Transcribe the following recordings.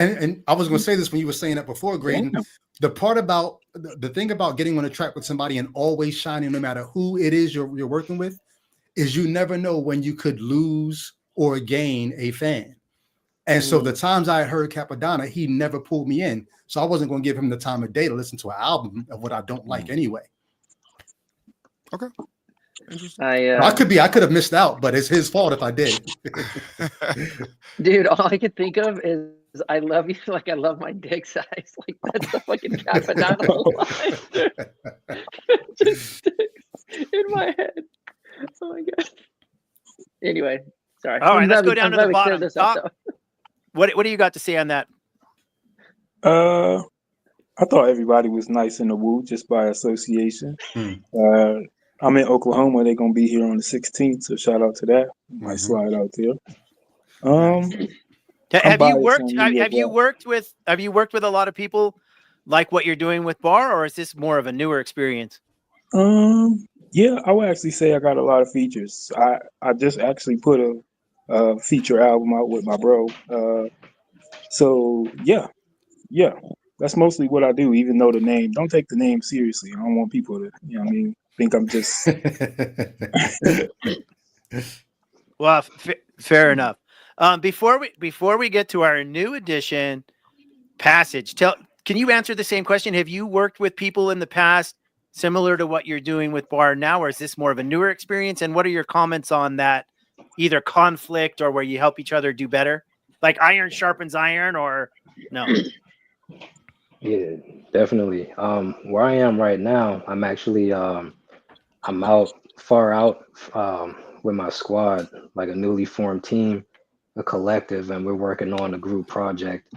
And I was going to say this when you were saying that before, Graydon. Damn. The part about the thing about getting on a track with somebody and always shining, no matter who it is you're working with, is you never know when you could lose or gain a fan. And so the times I heard Capadonna, he never pulled me in. So I wasn't going to give him the time of day to listen to an album of what I don't like anyway. Okay. I could have missed out, but it's his fault if I did. Dude, all I could think of is I love you like I love my dick size. Like that's the fucking Capadonna line. Just sticks in my head. Oh my god. Anyway, sorry. All right, let's go down to the bottom. What do you got to say on that? I thought everybody was nice in the Woo just by association. I'm in Oklahoma. They're gonna be here on the 16th, so shout out to that. Might slide out there. Have you worked with a lot of people like what you're doing with Bar, or is this more of a newer experience? Yeah, I would actually say I got a lot of features. I just actually put a feature album out with my bro. So yeah, that's mostly what I do. Even though don't take the name seriously. I don't want people to, think I'm just. Well, fair enough. Before we get to our new edition passage, can you answer the same question? Have you worked with people in the past similar to what you're doing with Bar now, or is this more of a newer experience? And what are your comments on that, either conflict or where you help each other do better? Like iron sharpens iron, or no? Yeah, definitely. Where I am right now, I'm actually I'm far out with my squad, like a newly formed team, a collective, and we're working on a group project.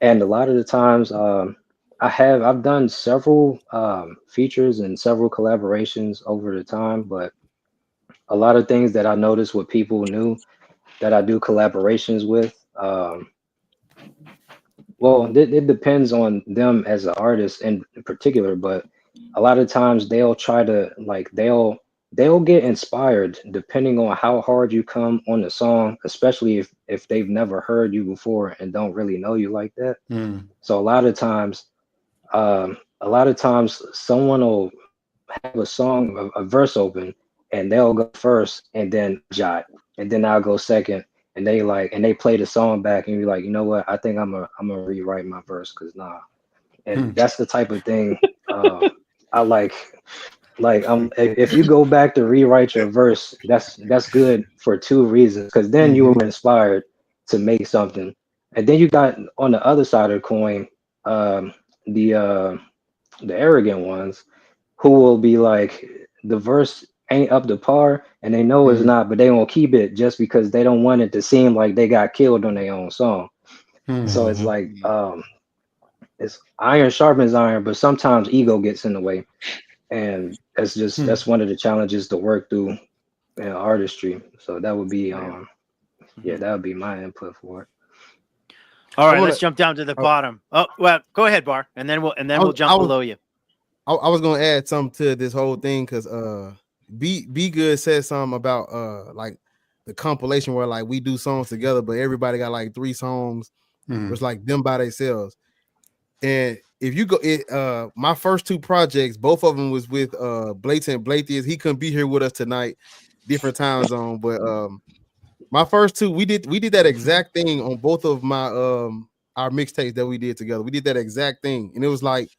And a lot of the times, I've done several features and several collaborations over the time, but a lot of things that I noticed with people new that I do collaborations with, well, it depends on them as an artist in particular, but a lot of times they'll try to they'll get inspired depending on how hard you come on the song, especially if they've never heard you before and don't really know you like that. So a lot of times someone will have a song, a verse open, and they'll go first and then jot, and then I'll go second. And they play the song back and you're like, you know what? I think I'm gonna rewrite my verse because nah. And that's the type of thing I like. Like if you go back to rewrite your verse, that's good for two reasons. Because then you were inspired to make something, and then you got on the other side of the coin, the arrogant ones who will be like the verse ain't up to par and they know it's not, but they won't keep it just because they don't want it to seem like they got killed on their own song. So it's like it's iron sharpens iron, but sometimes ego gets in the way, and that's one of the challenges to work through in artistry. So that would be that would be my input for it. All right, let's jump down to the bottom. Oh well, go ahead, Bar, and then we'll jump below you. I was gonna add something to this whole thing because Be Good said something about like the compilation where like we do songs together, but everybody got like 3 songs. It's like them by themselves. And if you go, my first 2 projects, both of them was with Blatant Blatheist. He couldn't be here with us tonight, different time zone. But my first 2, we did that exact thing on both of my our mixtapes that we did together. We did that exact thing, and it was like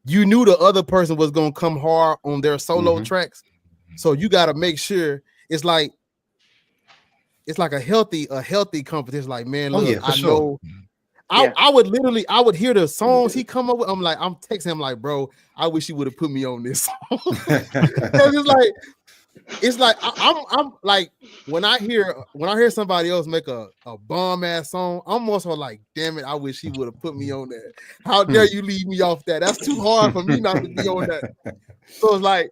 you knew the other person was gonna come hard on their solo tracks. So you got to make sure it's like a healthy competition. Like, man, look, I know. I would hear the songs he come up with. I'm texting him like, bro, I wish you would have put me on this song. it's like I'm like when I hear somebody else make a bomb ass song, I'm also like, damn it, I wish he would have put me on that. How dare you leave me off that? That's too hard for me not to be on that. So it's like.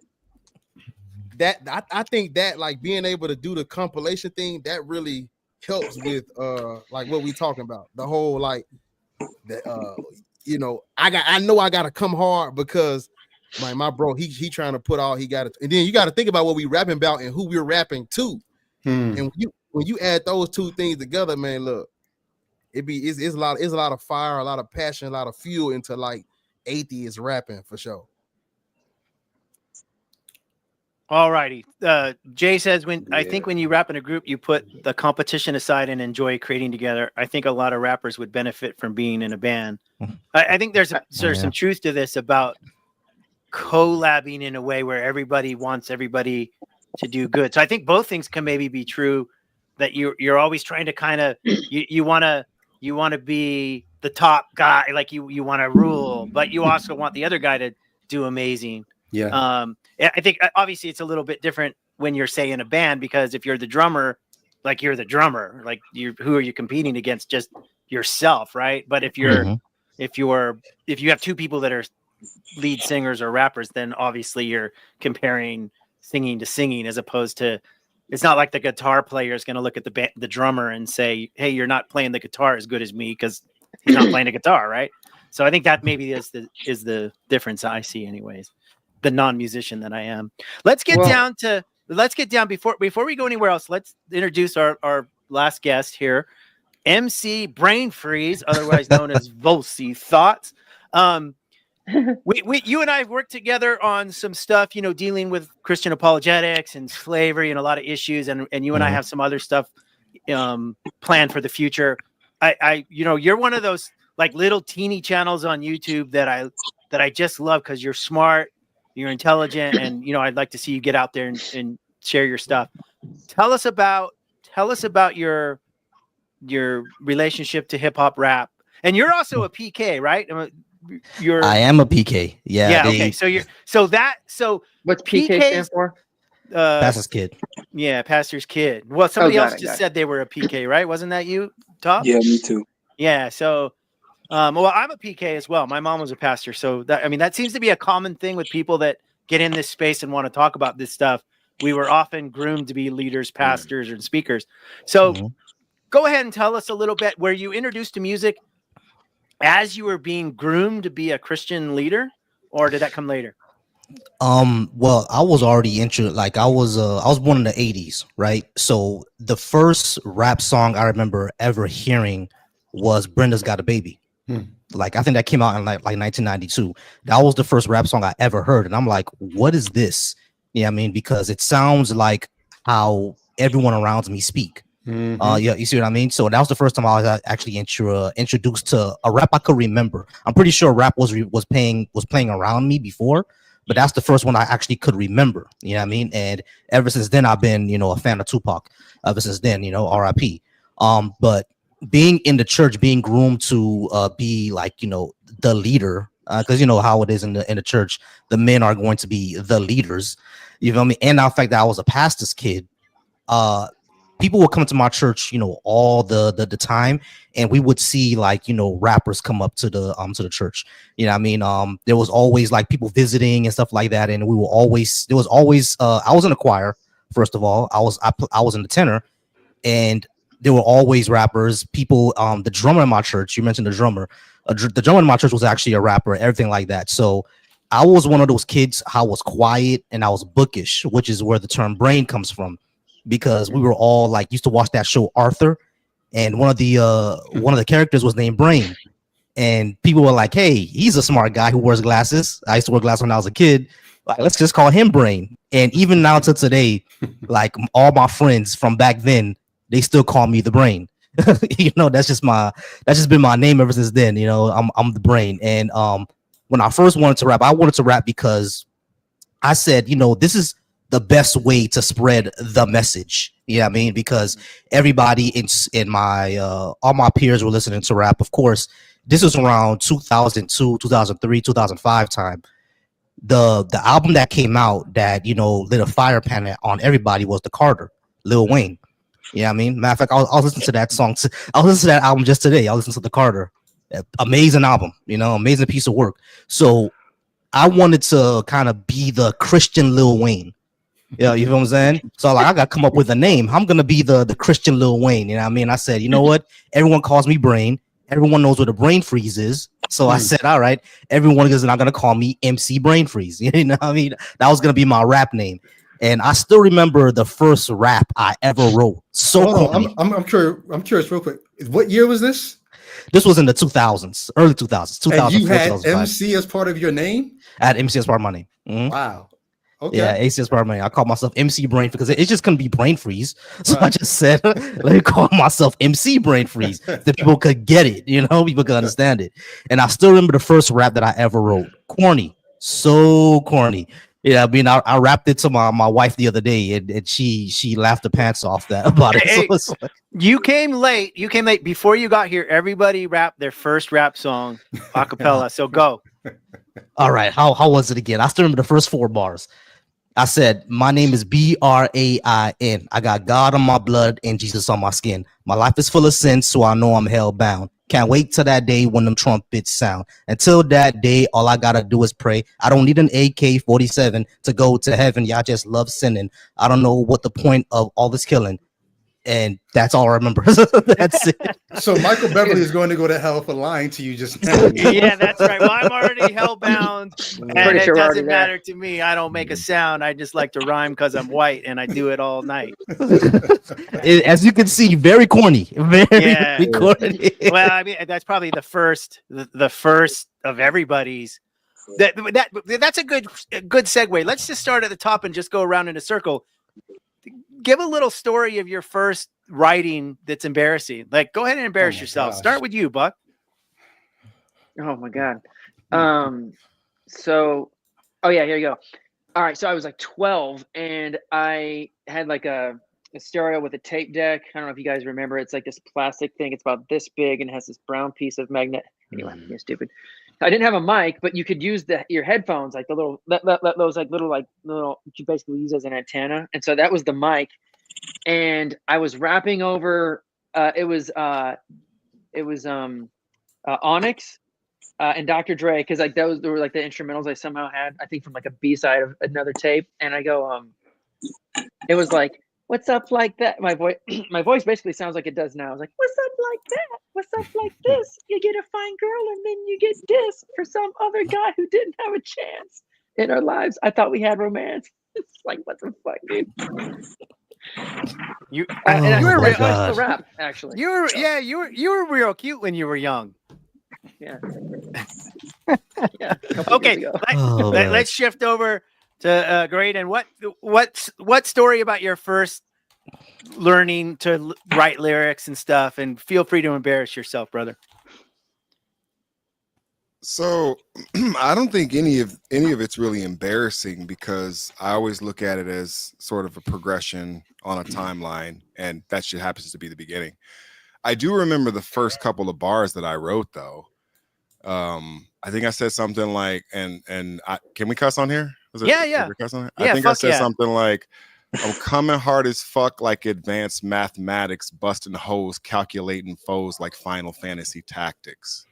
That I think that like being able to do the compilation thing that really helps with like what we talking about, the whole like the I know I gotta come hard because my bro he trying to put all he got, and then you got to think about what we rapping about and who we're rapping to, and when you add those 2 things together, man, look, it's a lot of fire, a lot of passion, a lot of fuel into like atheist rapping for sure. All righty. Jay says I think when you rap in a group, you put the competition aside and enjoy creating together. I think a lot of rappers would benefit from being in a band. I think there's some truth to this about collabing in a way where everybody wants everybody to do good. So I think both things can maybe be true, that you're always trying to kind of you want to be the top guy, like you want to rule, but you also want the other guy to do amazing. Yeah. I think obviously it's a little bit different when you're say in a band, because if you're the drummer, like you're the drummer, like who are you competing against? Just yourself, right? But if you have two people that are lead singers or rappers, then obviously you're comparing singing to singing, as opposed to, it's not like the guitar player is going to look at the drummer and say, hey, you're not playing the guitar as good as me, because he's not playing the guitar, right? So I think that maybe is the difference I see, anyways. The non-musician that I am. Let's get down before we go anywhere else. Let's introduce our last guest here, MC Brain Freeze, otherwise known as Volsi Thoughts. You and I have worked together on some stuff, dealing with Christian apologetics and slavery and a lot of issues, and you and I have some other stuff planned for the future. You're one of those like little teeny channels on YouTube that I just love, because you're smart, you're intelligent, and I'd like to see you get out there and share your stuff. Tell us about your relationship to hip hop rap, and you're also a PK, right? I am a PK. Yeah. Okay. So what's PK stand for? Pastor's kid. Yeah, pastor's kid. Well, somebody else just said they were a PK, right? Wasn't that you, Top? Yeah, me too. Yeah. So, well, I'm a PK as well. My mom was a pastor, so that seems to be a common thing with people that get in this space and want to talk about this stuff. We were often groomed to be leaders, pastors, and speakers. So, go ahead and tell us a little bit. Were you introduced to music as you were being groomed to be a Christian leader, or did that come later? Well, I was already I was born in the 80s, right? So the first rap song I remember ever hearing was Brenda's Got a Baby. Like, I think that came out in like 1992. That was the first rap song I ever heard, and I'm like, what is this? Yeah, I mean, because it sounds like how everyone around me speak. Yeah, you see what I mean? So that was the first time I was actually introduced to a rap I could remember. I'm pretty sure rap was playing around me before, but that's the first one I actually could remember. You know what I mean? And ever since then, I've been a fan of Tupac. Ever since then, R.I.P. But being in the church, being groomed to be like the leader, because how it is in the church, the men are going to be the leaders. You feel me? And the fact that I was a pastor's kid, people would come to my church, all the time, and we would see rappers come up to the church. You know what I mean? There was always like people visiting and stuff like that, and there was always I was in a choir. First of all, I was in the tenor, and there were always rappers. People, the drummer in my church, you mentioned the drummer. The drummer in my church was actually a rapper, everything like that. So I was one of those kids. I was quiet and I was bookish, which is where the term brain comes from, because we were all used to watch that show Arthur, and one of the characters was named Brain, and people were like, hey, he's a smart guy who wears glasses. I used to wear glasses when I was a kid. Like, let's just call him Brain. And even now to today, like all my friends from back then, they still call me the Brain. That's just been my name ever since then. I'm the Brain. And when I first wanted to rap, I wanted to rap because I said, this is the best way to spread the message. You know what I mean? Because everybody in my all my peers were listening to rap. Of course, this was around 2002, 2003, 2005 time. The album that came out that lit a fire panic on everybody was the Carter, Lil Wayne. You know what I mean? Matter of fact, I was listening to that song. I was listening to that album just today. I listened to the Carter. Amazing album, amazing piece of work. So I wanted to kind of be the Christian Lil Wayne. Yeah, you know what I'm saying? So I got to come up with a name. I'm going to be the Christian Lil Wayne. You know what I mean? I said, you know what? Everyone calls me Brain. Everyone knows what a brain freeze is. So I said, all right, everyone is not going to call me MC Brain Freeze. You know what I mean? That was going to be my rap name. And I still remember the first rap I ever wrote. So I'm curious real quick. What year was this? This was in the 2000s, early 2000s, And you 2004, had 2005. MC as part of your name? I had MC as part of my name. Mhm. Wow. Okay. Yeah, AC as part of my name. I call myself MC Brain because it just couldn't be Brain Freeze. So I Right. just said, let me call myself MC Brain Freeze. That people could get it, people could understand it. And I still remember the first rap that I ever wrote. Corny. So corny. Yeah, I mean, I rapped it to my wife the other day, and she laughed her pants off about it. Hey, So it's like, you came late. You came late. Before you got here, everybody rapped their first rap song a cappella. So go. all right, how was it again? I still remember the first 4 bars. I said, my name is Brain. I got God on my blood and Jesus on my skin. My life is full of sin, so I know I'm hell bound. Can't wait till that day when them trumpets sound. Until that day, all I gotta do is pray. I don't need an AK-47 to go to heaven. Y'all just love sinning. I don't know what the point of all this killing. And that's all I remember. That's it. So Michael Beverly is going to go to hell for lying to you just now. Yeah, that's right. Well, I'm already hellbound, and Pretty it sure we're already doesn't there. matter to me. I don't make a sound. I just like to rhyme because I'm white, and I do it all night. As you can see, very corny. Very Yeah. corny. Well, I mean, that's probably the first of everybody's. That's a good segue. Let's just start at the top and just go around in a circle. Give a little story of your first writing that's embarrassing. Like, go ahead and embarrass yourself. gosh. Start with you, Buck. Oh my God. So, oh yeah, here you go. All right. So I was like 12 and I had like a stereo with a tape deck. I don't know if you guys remember. It's like this plastic thing. It's about this big and has this brown piece of magnet. Anyway, you're stupid. I didn't have a mic, but you could use your headphones, like the little, those like little, you basically use as an antenna. And so that was the mic. And I was rapping over, it was Onyx and Dr. Dre. Cause like they were like the instrumentals I somehow had, I think from like a B-side of another tape. And I go, it was like, what's up like that? My voice basically sounds like it does now. I was like, what's up like that? What's up like this? You get a fine girl and then you get dissed for some other guy who didn't have a chance in our lives. I thought we had romance. It's like, what the fuck, dude? You And Oh I my still God. rap, actually. you were real cute when you were young. Yeah. Yeah. a couple Okay, years ago. Oh, man. let's shift over to Great. And what story about your first learning to write lyrics and stuff? And feel free to embarrass yourself, brother. So I don't think any of it's really embarrassing because I always look at it as sort of a progression on a timeline, and that shit happens to be the beginning. I do remember the first couple of bars that I wrote though. I think I said something like, and can we cuss on here? Yeah. Cuss on here? Yeah, I think I fuck said yeah. something like, I'm coming hard as fuck like advanced mathematics, busting holes, calculating foes like Final Fantasy Tactics.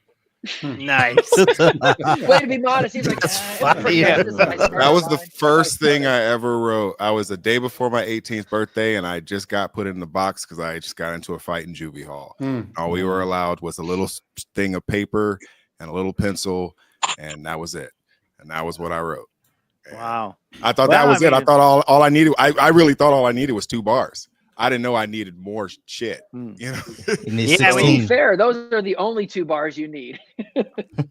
Nice. Way to be modest. He's like, That's it's funny. pretty Yeah. good. This is my That was the line. first thing I ever wrote. I was a day before my 18th birthday, and I just got put in the box because I just got into a fight in juvie hall. All we were allowed was a little thing of paper and a little pencil, and that was it. And that was what I wrote. And Wow. I thought Well, that was I it. I mean- thought all I needed. I really thought all I needed was 2 bars. I didn't know I needed more shit. Mm. You know. You need Yeah, To be 16. fair, those are the only 2 bars you need.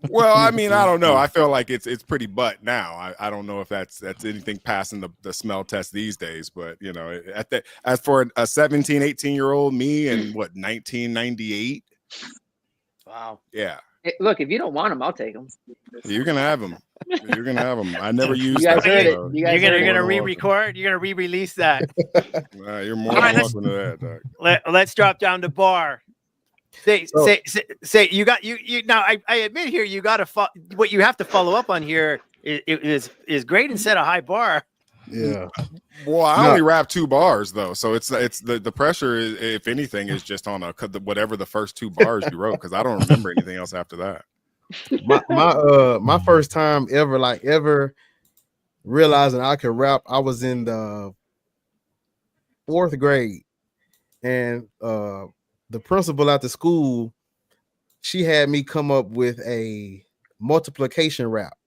Well, I mean, I don't know. I feel like it's pretty butt now. I don't know if that's anything passing the smell test these days, but you know, as for a 17, 18-year-old me in 1998, Wow. yeah, Hey, look, if you don't want them, I'll take them. you're gonna have them. You're gonna have them. I never used. You guys that, heard it. so You guys You're heard it. gonna More than welcome. re-record. You're gonna re-release that. You're more All right, than let's- welcome to that, dog. Let's drop down to bar. Say you got you now. I admit here you got to what you have to follow up on here is great and set a high bar. Yeah. Well, I No. only rap 2 bars though, so it's the pressure is, if anything, is just on whatever the first 2 bars you wrote, because I don't remember anything else after that. My first time ever realizing I could rap, I was in the 4th grade, and the principal at the school, she had me come up with a multiplication rap.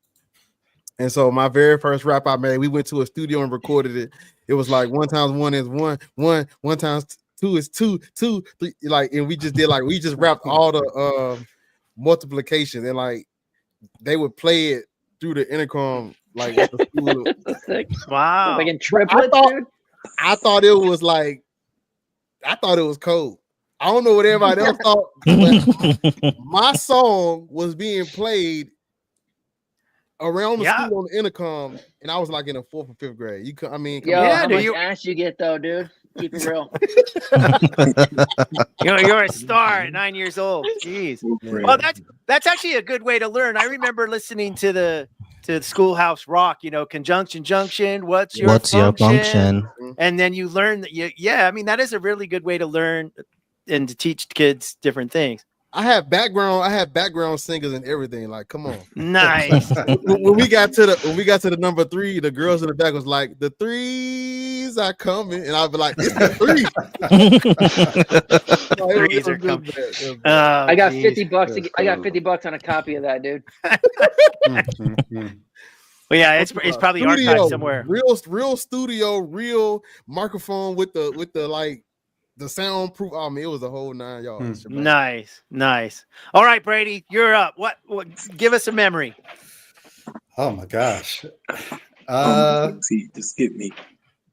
And so my very first rap I made, we went to a studio and recorded it. It was like 1 times 1 is 1, 1 times two is two, three, like, and we just rapped all the multiplication, and like they would play it through the intercom, like at the school. Sick. Wow. Like in triplets, dude. I thought it was cold. I don't know what everybody else thought, but my song was being played around the school on the intercom, and I was like in the 4th or 5th grade. I mean, Yo, how much ass you get though, dude? Keep it real. You're a star at 9 years old. Jeez. Well, that's actually a good way to learn. I remember listening to the Schoolhouse Rock, conjunction junction. What's your function? And then you learn that. I mean, that is a really good way to learn and to teach kids different things. I have background singers and everything. Like, come on. Nice. when we got to the number 3, the girls in the back was like, the threes are coming, and I'd be like, it's the 3. Threes are coming. I got $50. I got $50 on a copy of that, dude. Well, yeah, it's probably archived somewhere. Real studio, real microphone with the like the soundproof. I mean, it was a whole 9 yards. Nice. All right, Brady, you're up. What? Give us a memory. Oh my gosh. Just get me.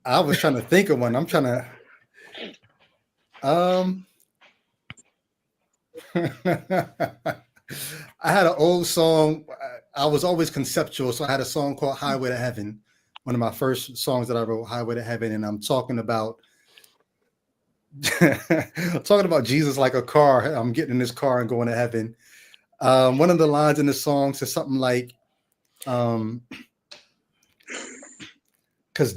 I was trying to think of one. I'm trying to. I had an old song. I was always conceptual, so I had a song called "Highway to Heaven." One of my first songs that I wrote, "Highway to Heaven," and I'm talking about Jesus like a car. I'm getting in this car and going to heaven. One of the lines in the song says something like, because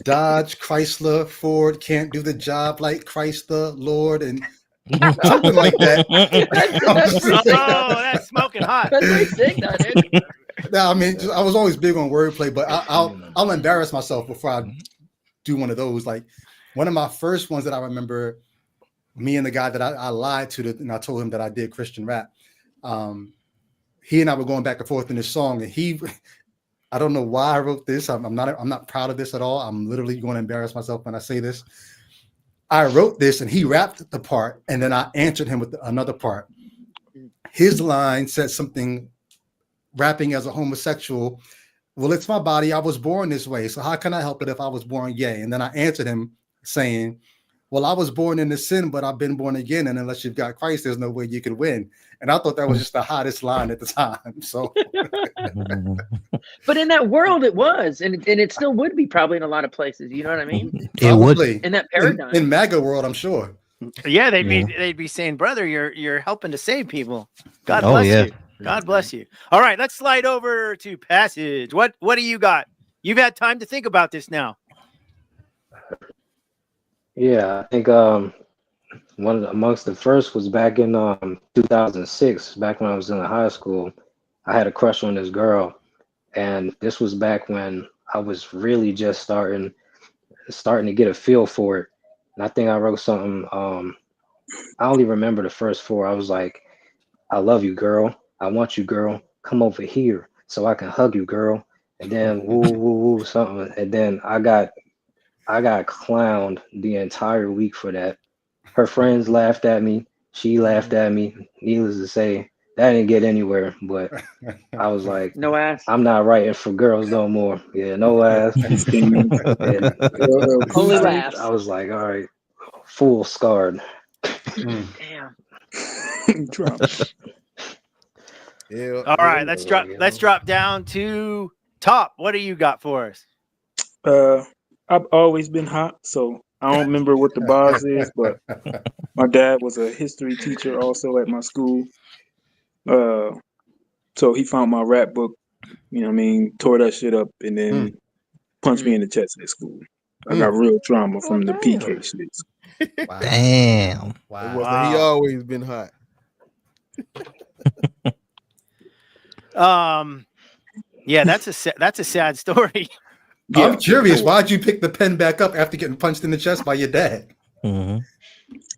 Dodge, Chrysler, Ford can't do the job like Christ the Lord, and something like that. That's smoking hot. That's pretty sick, though, dude. No, I mean, I was always big on wordplay, but I'll embarrass myself before I do one of those. Like one of my first ones that I remember, me and the guy that I lied to, and I told him that I did Christian rap. He and I were going back and forth in this song, and I don't know why I wrote this. I'm not proud of this at all. I'm literally going to embarrass myself when I say this. I wrote this, and he rapped the part, and then I answered him with another part. His line said something, rapping as a homosexual. Well, it's my body. I was born this way. So how can I help it if I was born gay? And then I answered him saying, well, I was born into sin, but I've been born again. And unless you've got Christ, there's no way you can win. And I thought that was just the hottest line at the time. So, but in that world, it was, and it still would be probably in a lot of places. You know what I mean? It would in that paradigm. In MAGA world, I'm sure. Yeah, they'd be saying, brother, you're helping to save people. God bless you. God bless you. All right, let's slide over to Passage. What do you got? You've had time to think about this now. Yeah, I think amongst the first was back in 2006, back when I was in high school. I had a crush on this girl, and this was back when I was really just starting to get a feel for it. And I think I wrote something. I only remember the first 4. I was like, "I love you, girl. I want you, girl. Come over here so I can hug you, girl." And then woo woo woo something. And then I got clowned the entire week for that. Her friends laughed at me. She laughed at me. Needless to say, that didn't get anywhere. But I was like, no ass. I'm not writing for girls no more. Yeah, no ass. Only laughs. I was like, all right, full scarred. Damn. Yeah. All right, let's drop down to Top. What do you got for us? I've always been hot, so I don't remember what the bars is, but my dad was a history teacher also at my school. So he found my rap book, you know what I mean, tore that shit up, and then punched me in the chest at school. I got real trauma from the PK shit. Wow. Damn. Wow. He always been hot. Yeah, that's a sad story. Yeah. I'm curious. Why'd you pick the pen back up after getting punched in the chest by your dad? Mm-hmm.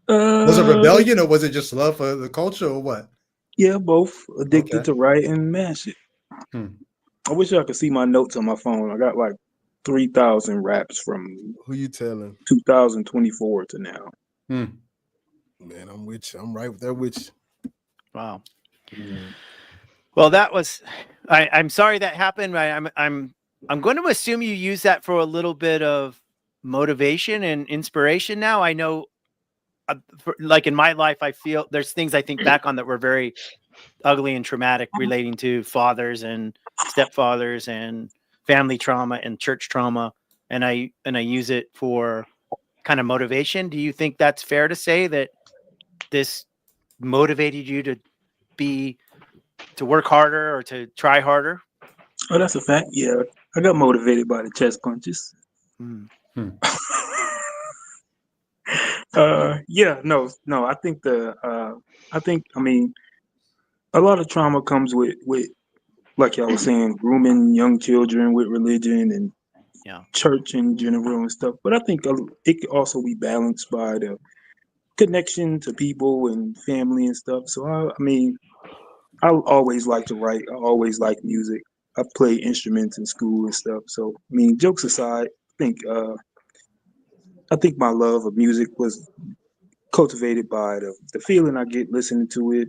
Was it rebellion, or was it just love for the culture, or what? Yeah, both. Addicted to write and mash it. I wish I could see my notes on my phone. I got like 3,000 raps from who you telling 2024 to now. Man, I'm with you. I'm right there with you. Wow. Well, that was. I'm sorry that happened. I'm going to assume you use that for a little bit of motivation and inspiration. Now I know, like in my life, I feel there's things I think back on that were very ugly and traumatic, relating to fathers and stepfathers and family trauma and church trauma, and I use it for kind of motivation. Do you think that's fair to say that this motivated you to work harder or to try harder? Oh, that's a fact. Yeah, I got motivated by the chest punches. Yeah, no. I mean, a lot of trauma comes with like y'all was saying, grooming young children with religion and church in general and stuff. But I think it could also be balanced by the connection to people and family and stuff. So I mean, I always like to write. I always like music. I play instruments in school and stuff. So I mean, jokes aside, I think my love of music was cultivated by the feeling I get listening to it,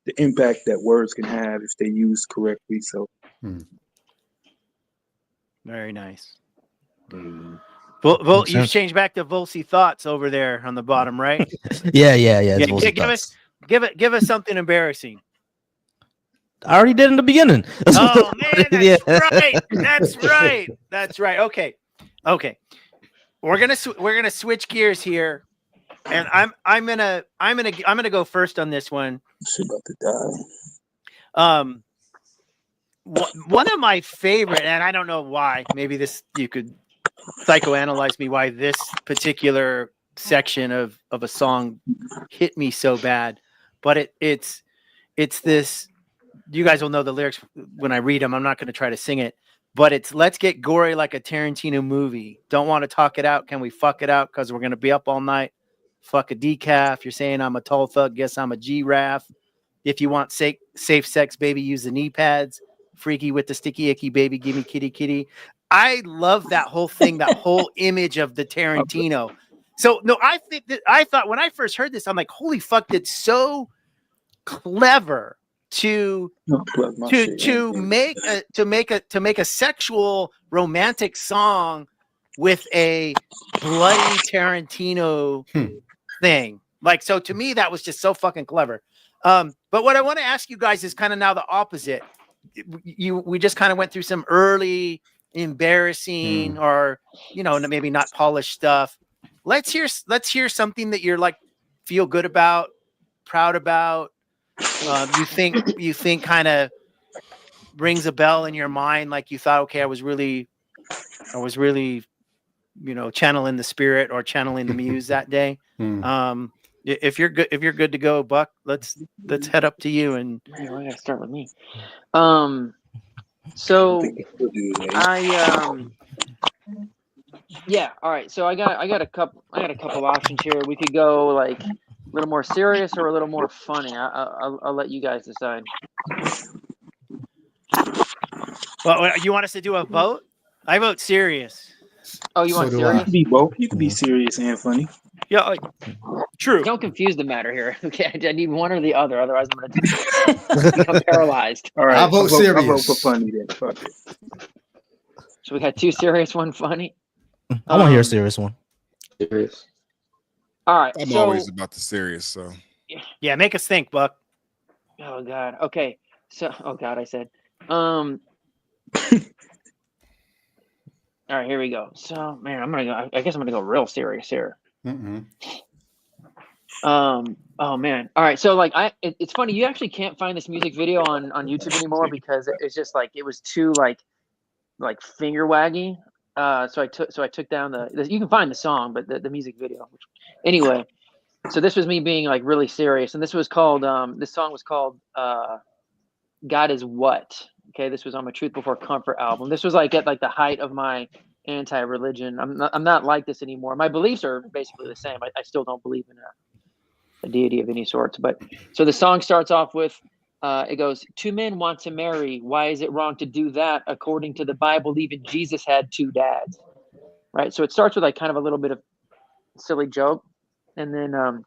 the impact that words can have if they used correctly. So, very nice. Well, you've changed back to Volsy Thoughts over there on the bottom, right? Yeah. Give us something embarrassing. I already did in the beginning. Oh man, that's right. That's right. Okay. We're gonna switch gears here, and I'm gonna go first on this one. She's about to die. One of my favorite, and I don't know why. Maybe you could psychoanalyze me why this particular section of a song hit me so bad, but it's this. You guys will know the lyrics when I read them. I'm not going to try to sing it, but it's "Let's get gory like a Tarantino movie. Don't want to talk it out. Can we fuck it out? Because we're going to be up all night. Fuck a decaf. You're saying I'm a tall thug. Guess I'm a giraffe. If you want safe sex, baby, use the knee pads. Freaky with the sticky icky, baby, give me kitty kitty." I love that whole thing, that whole image of the Tarantino. So no, I thought when I first heard this, I'm like, holy fuck, that's so clever to make a sexual romantic song with a bloody Tarantino thing. Like, so to me, that was just so fucking clever. But what I want to ask you guys is kind of now the opposite. We just kind of went through some early embarrassing or maybe not polished stuff. Let's hear something that you're like feel good about, proud about. You think kind of rings a bell in your mind, like you thought, okay, I was really channeling the spirit or channeling the muse that day. If you're good to go, Buck, let's head up to you. And I gotta start with me. So yeah, all right. So I got a couple options here. We could go like a little more serious or a little more funny. I'll let you guys decide. Well, you want us to do a vote? I vote serious. Oh, you want serious? You can be both. You can be serious and funny. Yeah, true. Don't confuse the matter here. Okay, I need one or the other. Otherwise, I'm gonna become paralyzed. All right, I vote serious. I vote for funny then. Fuck it. So we got two serious, one funny. I want to hear a serious one. Serious. All right. I'm always about the serious, so yeah, make us think, Buck. Oh God. Okay. So, oh God, I said. All right, here we go. So, man, I guess I'm gonna go real serious here. Oh man. All right. So like it's funny, you actually can't find this music video on YouTube anymore because it's just like it was too like finger waggy. So I took down you can find the song, but the music video. Anyway, so this was me being like really serious, and this was called this song was called God Is What. Okay, this was on my Truth Before Comfort album. This was like at like the height of my anti-religion. I'm not like this anymore. My beliefs are basically the same. I still don't believe in a deity of any sorts. But so the song starts off with it goes, 2 men want to marry. Why is it wrong to do that? According to the Bible, even Jesus had 2 dads. Right. So it starts with like kind of a little bit of silly joke, and then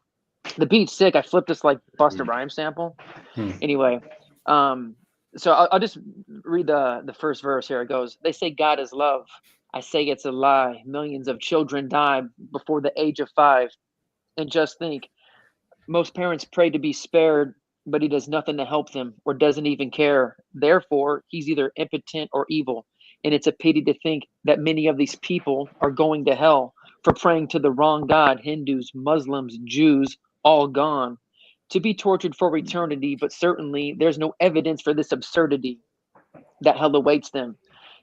The beat's sick. I flipped this like Busta Rhymes sample. Anyway, so I'll just read the first verse here. It goes, "They say God is love. I say it's a lie. Millions of children die before the age of 5. And just think, most parents pray to be spared, but he does nothing to help them or doesn't even care. Therefore, he's either impotent or evil. And it's a pity to think that many of these people are going to hell for praying to the wrong God. Hindus, Muslims, Jews, all gone, to be tortured for eternity. But certainly there's no evidence for this absurdity that hell awaits them.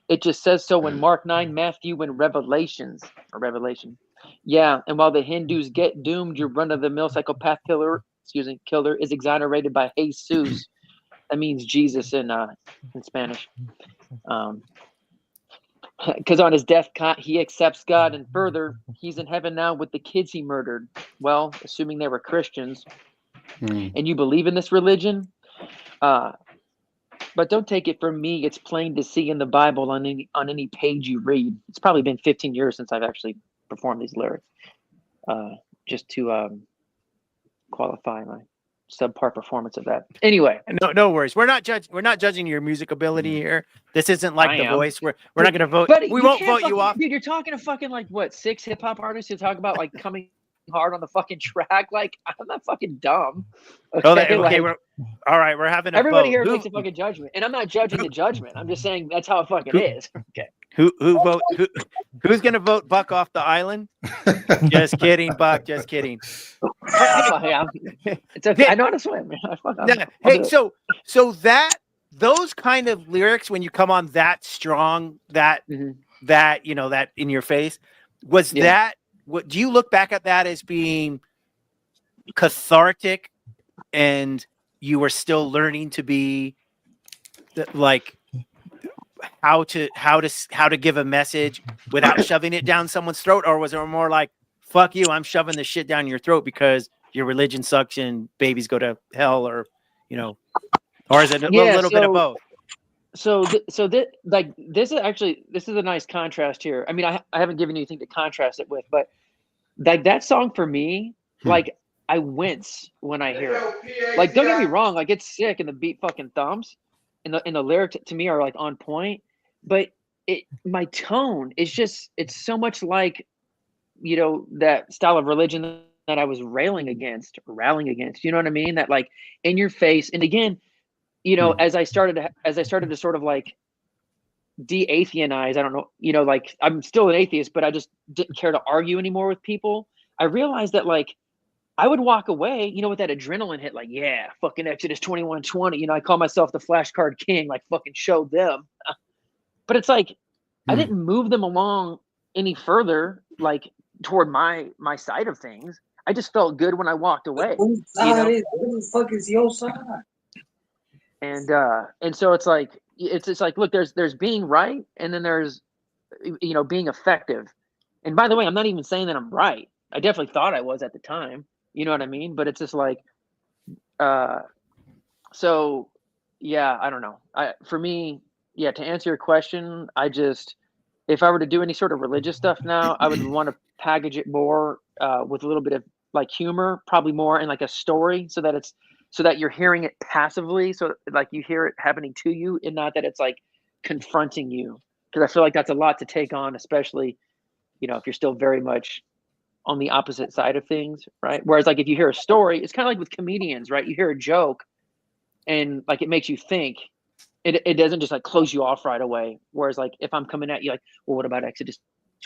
It just says so in Mark 9, Matthew, and Revelation. Yeah, and while the Hindus get doomed, your run-of-the-mill psychopath killer is exonerated by Jesus. That means Jesus in Spanish. Because on his death cot, he accepts God, and further, he's in heaven now with the kids he murdered. Well, assuming they were Christians, and you believe in this religion, but don't take it from me. It's plain to see in the Bible on any page you read. It's probably been 15 years since I've actually performed these lyrics, just to qualify my subpar performance of that. Anyway, no worries. We're not judging your music ability here. This isn't like The Voice. We're not going to vote. Buddy, we won't vote you off. Dude, you're talking to fucking like what, 6 hip hop artists who talk about like coming hard on the fucking track. Like, I'm not fucking dumb. Okay, like, all right. We're having a everybody vote. here makes a fucking judgment, and I'm not judging the judgment. I'm just saying that's how it fucking is. Okay. Who's gonna vote Buck off the island? Just kidding, Buck. Just kidding. It's okay. I know how to swim. Hey, so those kind of lyrics, when you come on that strong, that that in your face, was that? What do you look back at that as being cathartic, and you were still learning to be like how to give a message without shoving it down someone's throat, or was it more like, fuck you, I'm shoving this shit down your throat because your religion sucks and babies go to hell, or or is it a little bit of both? This is a nice contrast here. I mean, I haven't given you anything to contrast it with, but like that song for me, like I wince when I hear it. Like, don't get me wrong, like it's sick and the beat fucking thumps, and the lyrics to me are like on point, but my tone is just, it's so much like, that style of religion that I was rallying against. You know what I mean? That like in your face. And again, as I started to sort of like de-atheize, I don't know, like I'm still an atheist, but I just didn't care to argue anymore with people. I realized that like I would walk away, with that adrenaline hit, like, yeah, fucking Exodus 21:20. I call myself the flashcard king, like fucking show them. But it's like I didn't move them along any further, like toward my side of things. I just felt good when I walked away. Who the fuck is your side? And so it's like look, there's being right, and then there's being effective. And by the way, I'm not even saying that I'm right. I definitely thought I was at the time. You know what I mean? But it's just like so yeah, I don't know. For me, yeah, to answer your question, if I were to do any sort of religious stuff now, I would want to package it more with a little bit of like humor, probably more in like a story, so that you're hearing it passively, so like you hear it happening to you, and not that it's like confronting you. Because I feel like that's a lot to take on, especially if you're still very much on the opposite side of things, right? Whereas like if you hear a story, it's kind of like with comedians, right? You hear a joke and like it makes you think. It doesn't just like close you off right away. Whereas like if I'm coming at you like, well, what about Exodus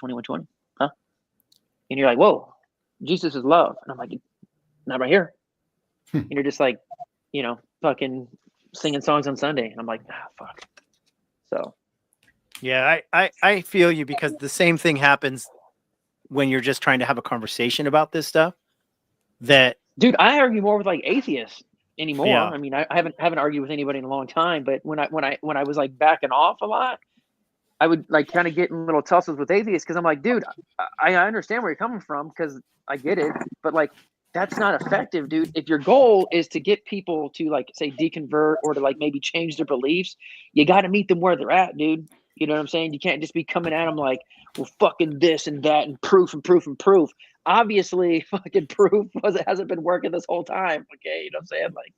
21:20? Huh? And you're like, whoa, Jesus is love. And I'm like, not right here. And you're just like, fucking singing songs on Sunday. And I'm like, fuck. So yeah, I feel you, because the same thing happens when you're just trying to have a conversation about this stuff. That dude, I argue more with like atheists anymore. Yeah. I mean, I haven't argued with anybody in a long time, but when I was like backing off a lot, I would like kind of get in little tussles with atheists, because I'm like, dude, I understand where you're coming from, because I get it, but like that's not effective, dude. If your goal is to get people to like say deconvert, or to like maybe change their beliefs, you got to meet them where they're at, dude. You know what I'm saying? You can't just be coming at them like, well, fucking this and that and proof and proof and proof. Obviously, fucking proof hasn't been working this whole time. Okay, you know what I'm saying? Like,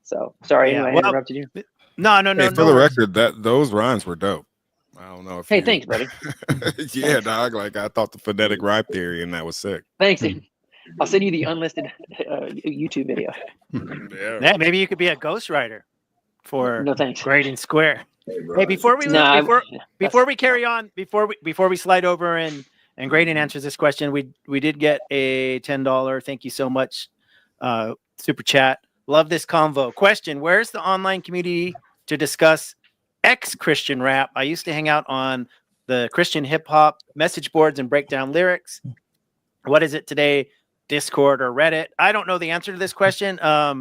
so sorry. Yeah, Anyway, I well, interrupted you. No, Hey, for the record, those rhymes were dope. I don't know if Hey, thanks, buddy. Yeah, dog. Like I thought the phonetic rhyme theory and that was sick. Thanks. I'll send you the unlisted YouTube video. Yeah, maybe you could be a ghostwriter for No thanks. grading square. Hey, before we carry on, before we slide over and Graydon answers this question, we did get a $10. Thank you so much, super chat. Love this convo. Question: where's the online community to discuss ex-Christian rap? I used to hang out on the Christian hip hop message boards and break down lyrics. What is it today? Discord or Reddit? I don't know the answer to this question. I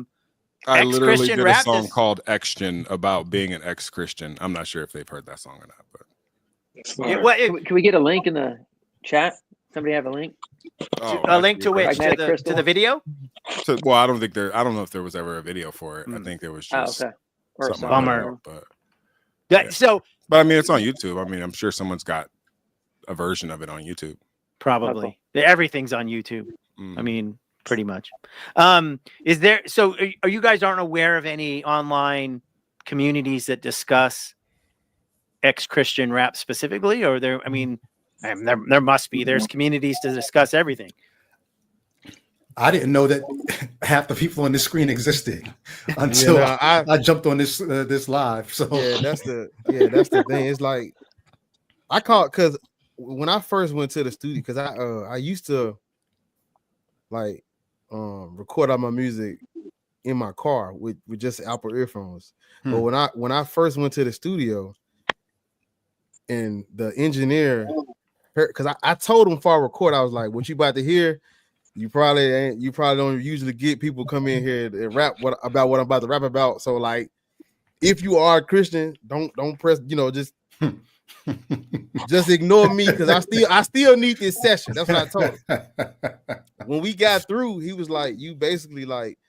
literally did a song called X-Gen about being an ex-Christian. I'm not sure if they've heard that song or not, but can we get a link in the chat? Somebody have a link? A link to which? To the video? Well, I don't know if there was ever a video for it. I think there was just something. Bummer. But yeah. But I mean, it's on YouTube. I mean, I'm sure someone's got a version of it on YouTube. Probably. Everything's on YouTube. I mean, pretty much. Is there? So, are you guys aren't aware of any online communities that discuss ex-Christian rap specifically, or there? I mean, there must be. There's communities to discuss everything. I didn't know that half the people on the screen existed until I jumped on this live. So that's the thing. It's like I call it because when I first went to the studio, because I used to like record all my music in my car with just Apple earphones. But when I first went to the studio, and the engineer, because I told him before I record, I was like, "What you about to hear? You probably don't usually get people come in here and rap about what I'm about to rap about. So like, if you are a Christian, don't press, just ignore me because I still need this session." That's what I told him. When we got through, he was like, "You basically like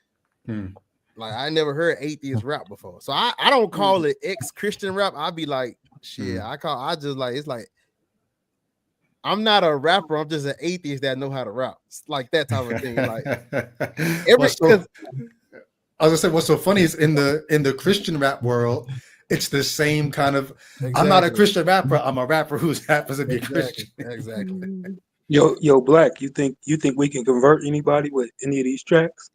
I never heard atheist rap before." So I don't call it ex-Christian rap. I'll be like, shit, it's like I'm not a rapper. I'm just an atheist that know how to rap. It's like that type of thing. Like I was gonna say, what's so funny is in the Christian rap world, it's the same kind of. Exactly. I'm not a Christian rapper. I'm a rapper who happens to be a Christian. Exactly. Yo, Black. You think we can convert anybody with any of these tracks?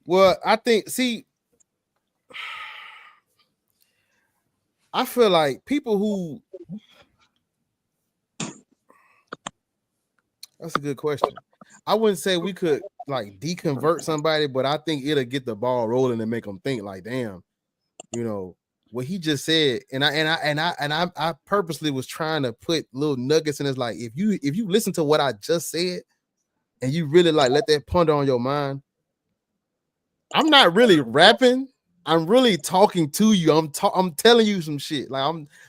Well, I think. I feel like people who. That's a good question. I wouldn't say we could like deconvert somebody, but I think it'll get the ball rolling and make them think like, damn, what he just said. And I purposely was trying to put little nuggets in. It's like if you listen to what I just said and you really like let that ponder on your mind, I'm not really rapping. I'm really talking to you. I'm telling you some shit. Like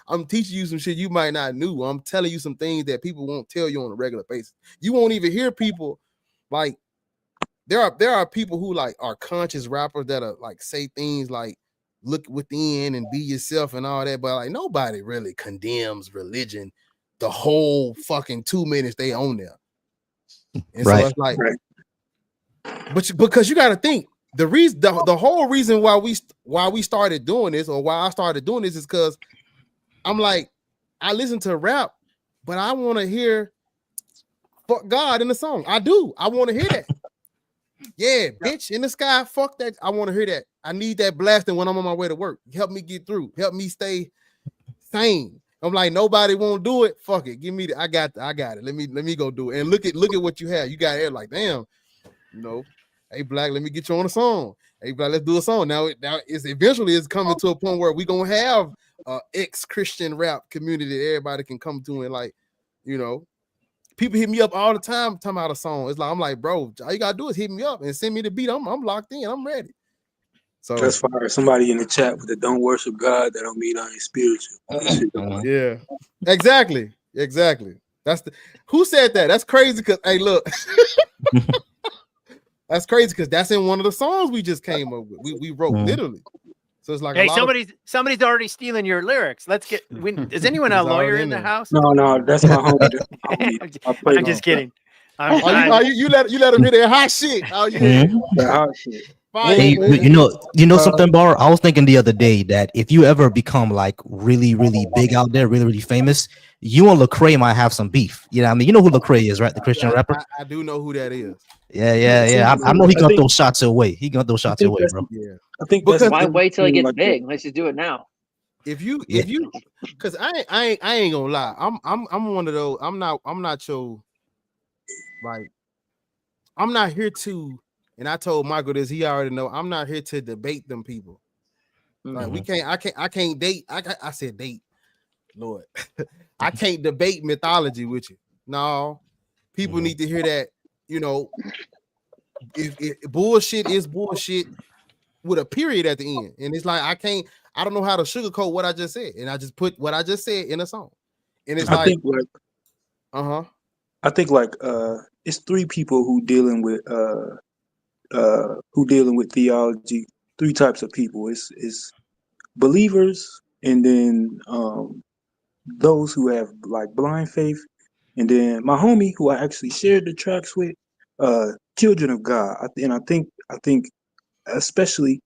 I'm teaching you some shit you might not knew. I'm telling you some things that people won't tell you on a regular basis. You won't even hear people like there are people who like are conscious rappers that are like say things like look within and be yourself and all that, but like nobody really condemns religion the whole fucking 2 minutes they own there. And so it's like, but because you got to think. The reason, the whole reason why we started doing this, or why I started doing this, is because I'm like, I listen to rap, but I want to hear fuck God in the song. I do. I want to hear that. Yeah, bitch in the sky. Fuck that. I want to hear that. I need that blasting when I'm on my way to work. Help me get through. Help me stay sane. I'm like, nobody won't do it. Fuck it. Give me I got it. Let me go do it. And look at what you have. You got it like, damn, hey, Black, let me get you on a song. Hey, Black, let's do a song. Now it's eventually coming to a point where we're gonna have ex-Christian rap community that everybody can come to, and like, people hit me up all the time talking about a song. It's like I'm like, bro, all you gotta do is hit me up and send me the beat. I'm locked in. I'm ready. So that's fire. Somebody in the chat with the "Don't worship God." That don't mean I ain't spiritual. Yeah, exactly. That's who said that? That's crazy. Because hey, look. That's crazy because that's in one of the songs we just came up with. We wrote literally. So it's like Hey, a lot somebody's already stealing your lyrics. Let's get. Is anyone a It's lawyer already in the in there. house? No, that's my homie. That's my homie. I played I'm his just kidding. I'm, Oh, you let him hear that hot shit. Oh yeah. Mhm. that hot shit. Fire, Hey, man. you know Uh, something, Bar? I was thinking the other day that if you ever become like really, really big out there, really, really famous, you and Lecrae might have some beef. You know, what I mean, you know who Lecrae is, right? The Christian rapper. I do know who that is. Yeah. I know he gonna throw shots your way. He gonna throw shots your way, bro. Yeah. I think Because that's Why wait till it gets like big? Let's just do it now. if you Yeah. because I ain't gonna lie. I'm one of those. I'm not your like I'm not here to, and I told Michael this, he already know. I'm not here to debate them people. Like we can't, I can't date. I said date, Lord. I can't debate mythology with you. No, people need to hear that, you know, if bullshit is bullshit with a period at the end. And it's like I don't know how to sugarcoat what I just said. And I just put what I just said in a song. And it's I like, think like uh-huh. I think like it's three people who dealing with theology. Three types of people. It's believers, and then those who have like blind faith, and then my homie who I actually shared the tracks with, children of God. And I think especially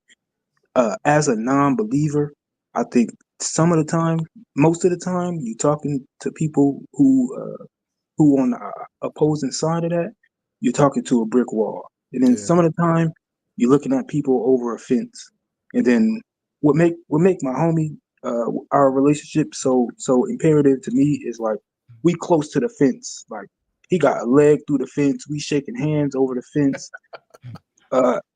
as a non-believer, I think some of the time, most of the time, you talking to people who on the opposing side of that, you're talking to a brick wall. And then Yeah. some of the time, you're looking at people over a fence. And then what make my homie our relationship so imperative to me is like we close to the fence. Like he got a leg through the fence. We shaking hands over the fence.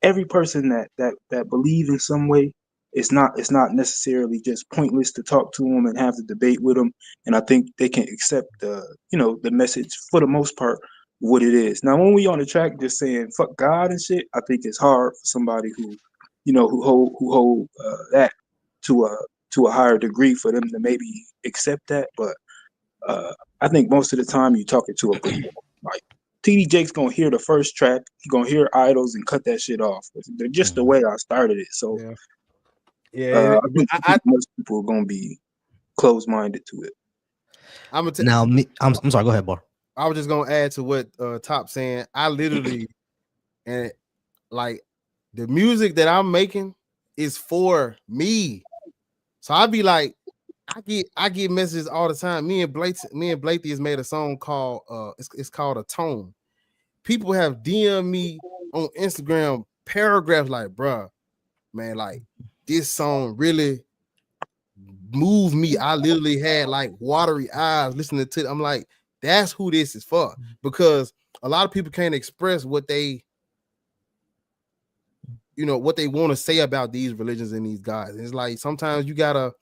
Every person that believe in some way, it's not necessarily just pointless to talk to them and have the debate with them. And I think they can accept the message for the most part what it is. Now when we on the track just saying fuck God and shit, I think it's hard for somebody who hold that to a higher degree for them to maybe accept that. But I think most of the time you're talking to a brick wall. Like TD Jake's gonna hear the first track, he's gonna hear Idols and cut that shit off. They're just the way I started it. So Yeah. I think most people are gonna be closed minded to it. Now, I'm sorry. Go ahead, Bar. I was just gonna add to what Top saying. I literally and like the music that I'm making is for me. So I'd be like, I get messages all the time. Me and Blathy has made a song called it's called A Tone. People have DM me on Instagram paragraphs like, bruh, man, like this song really moved me. I literally had like watery eyes listening to it. I'm like, that's who this is for, because a lot of people can't express what they want to say about these religions and these guys. And it's like sometimes you gotta.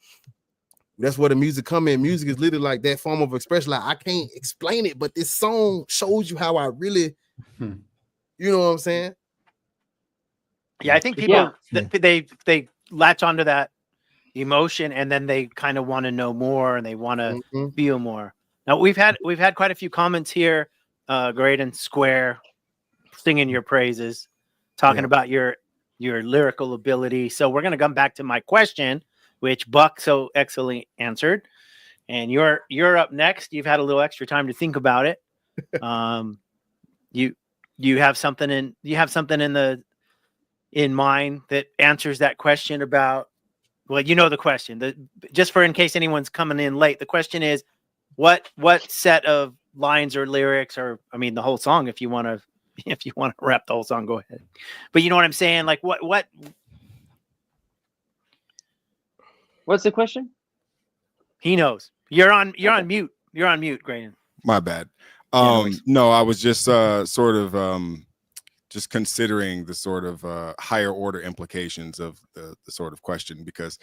That's where the music come in. Music is literally like that form of expression. Like I can't explain it, but this song shows you how I really, you know what I'm saying? Yeah, I think people they latch onto that emotion, and then they kind of want to know more, and they want to feel more. Now we've had quite a few comments here, Great and Square, singing your praises, talking about your lyrical ability. So we're gonna come back to my question, which Buck so excellently answered, and you're up next. You've had a little extra time to think about it. You have something in mind that answers that question about, well, you know the question. Just for in case anyone's coming in late, the question is, what set of lines or lyrics, or I mean the whole song, if you want to rap the whole song, go ahead. But you know what I'm saying? Like what? What's the question? He knows. You're on mute. You're on mute, Graydon. My bad. Yeah, No, I was just sort of just considering the sort of higher order implications of the sort of question, because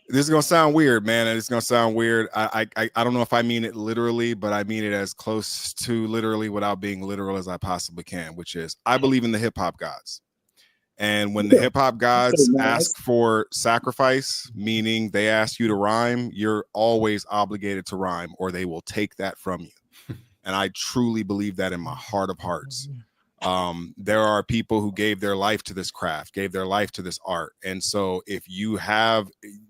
this is gonna sound weird, man, and it's gonna sound weird. I don't know if I mean it literally, but I mean it as close to literally without being literal as I possibly can, which is I believe in the hip hop gods. And when the hip hop gods ask for sacrifice, meaning they ask you to rhyme, you're always obligated to rhyme, or they will take that from you. And I truly believe that in my heart of hearts. There are people who gave their life to this craft, gave their life to this art. And so if you have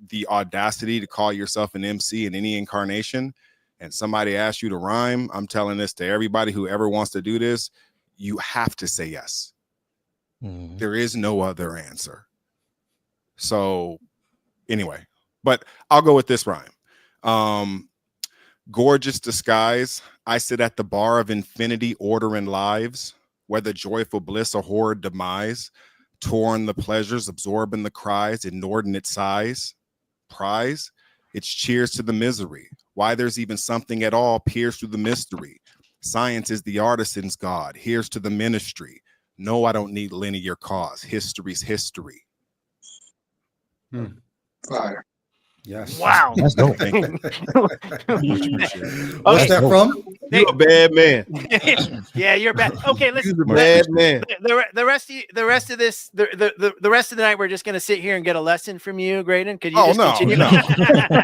the audacity to call yourself an MC in any incarnation and somebody asks you to rhyme, I'm telling this to everybody who ever wants to do this, you have to say yes. There is no other answer. So anyway, but I'll go with this rhyme. Gorgeous disguise. I sit at the bar of infinity, ordering lives, whether joyful bliss or horrid demise, torn the pleasures, absorbing the cries, inordinate size. Prize, it's cheers to the misery. Why there's even something at all, peers through the mystery. Science is the artisan's god. Here's to the ministry. No, I don't need linear cause. History's history. Fire. Yes. Wow. That's dope. Thank you. What's that from? You're a bad man. Yeah, you're bad. Okay, listen. You're a bad man. The rest of the rest of the night, we're just gonna sit here and get a lesson from you, Graydon. Could you Oh just no, continue? no.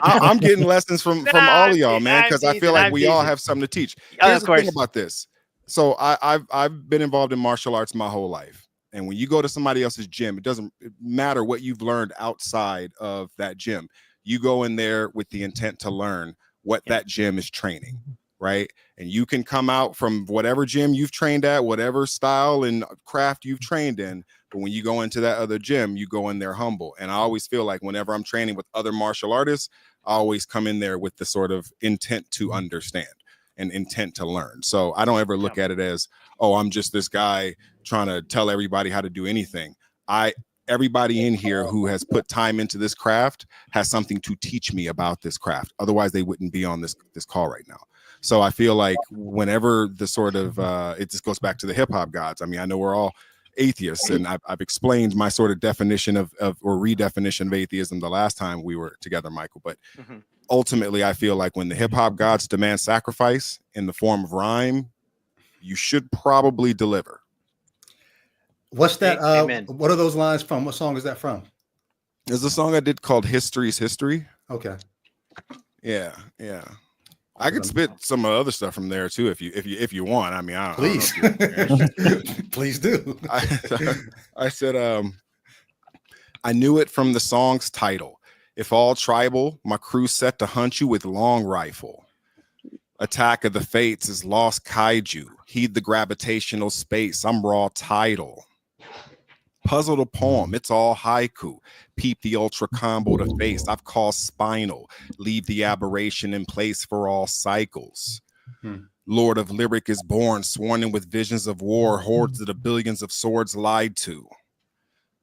I'm getting lessons from all of y'all, man, because I feel like we all have something to teach. Here's the thing about this. So I've been involved in martial arts my whole life, and when you go to somebody else's gym, it doesn't matter what you've learned outside of that gym. You go in there with the intent to learn what that gym is training, right? And you can come out from whatever gym you've trained at, whatever style and craft you've trained in. But when you go into that other gym, you go in there humble. And I always feel like whenever I'm training with other martial artists, I always come in there with the sort of intent to understand and intent to learn. So I don't ever look at it as, oh, I'm just this guy trying to tell everybody how to do anything. Everybody in here who has put time into this craft has something to teach me about this craft. Otherwise, they wouldn't be on this call right now. So I feel like whenever the sort of it just goes back to the hip hop gods. I mean, I know we're all atheists, and I've explained my sort of definition of or redefinition of atheism the last time we were together, Michael. But ultimately, I feel like when the hip hop gods demand sacrifice in the form of rhyme, you should probably deliver. What's that? Amen. What are those lines from? What song is that from? There's a song I did called "History's History." Okay. Yeah. I could spit some other stuff from there too, if you want. I mean, I don't Please, know please do. I said, I knew it from the song's title. If all tribal, my crew set to hunt you with long rifle. Attack of the fates is lost kaiju. Heed the gravitational space. I'm raw tidal. Puzzle the poem, it's all haiku. Peep the ultra combo to face. I've called spinal. Leave the aberration in place for all cycles. Lord of lyric is born, sworn in with visions of war, hordes of the billions of swords lied to.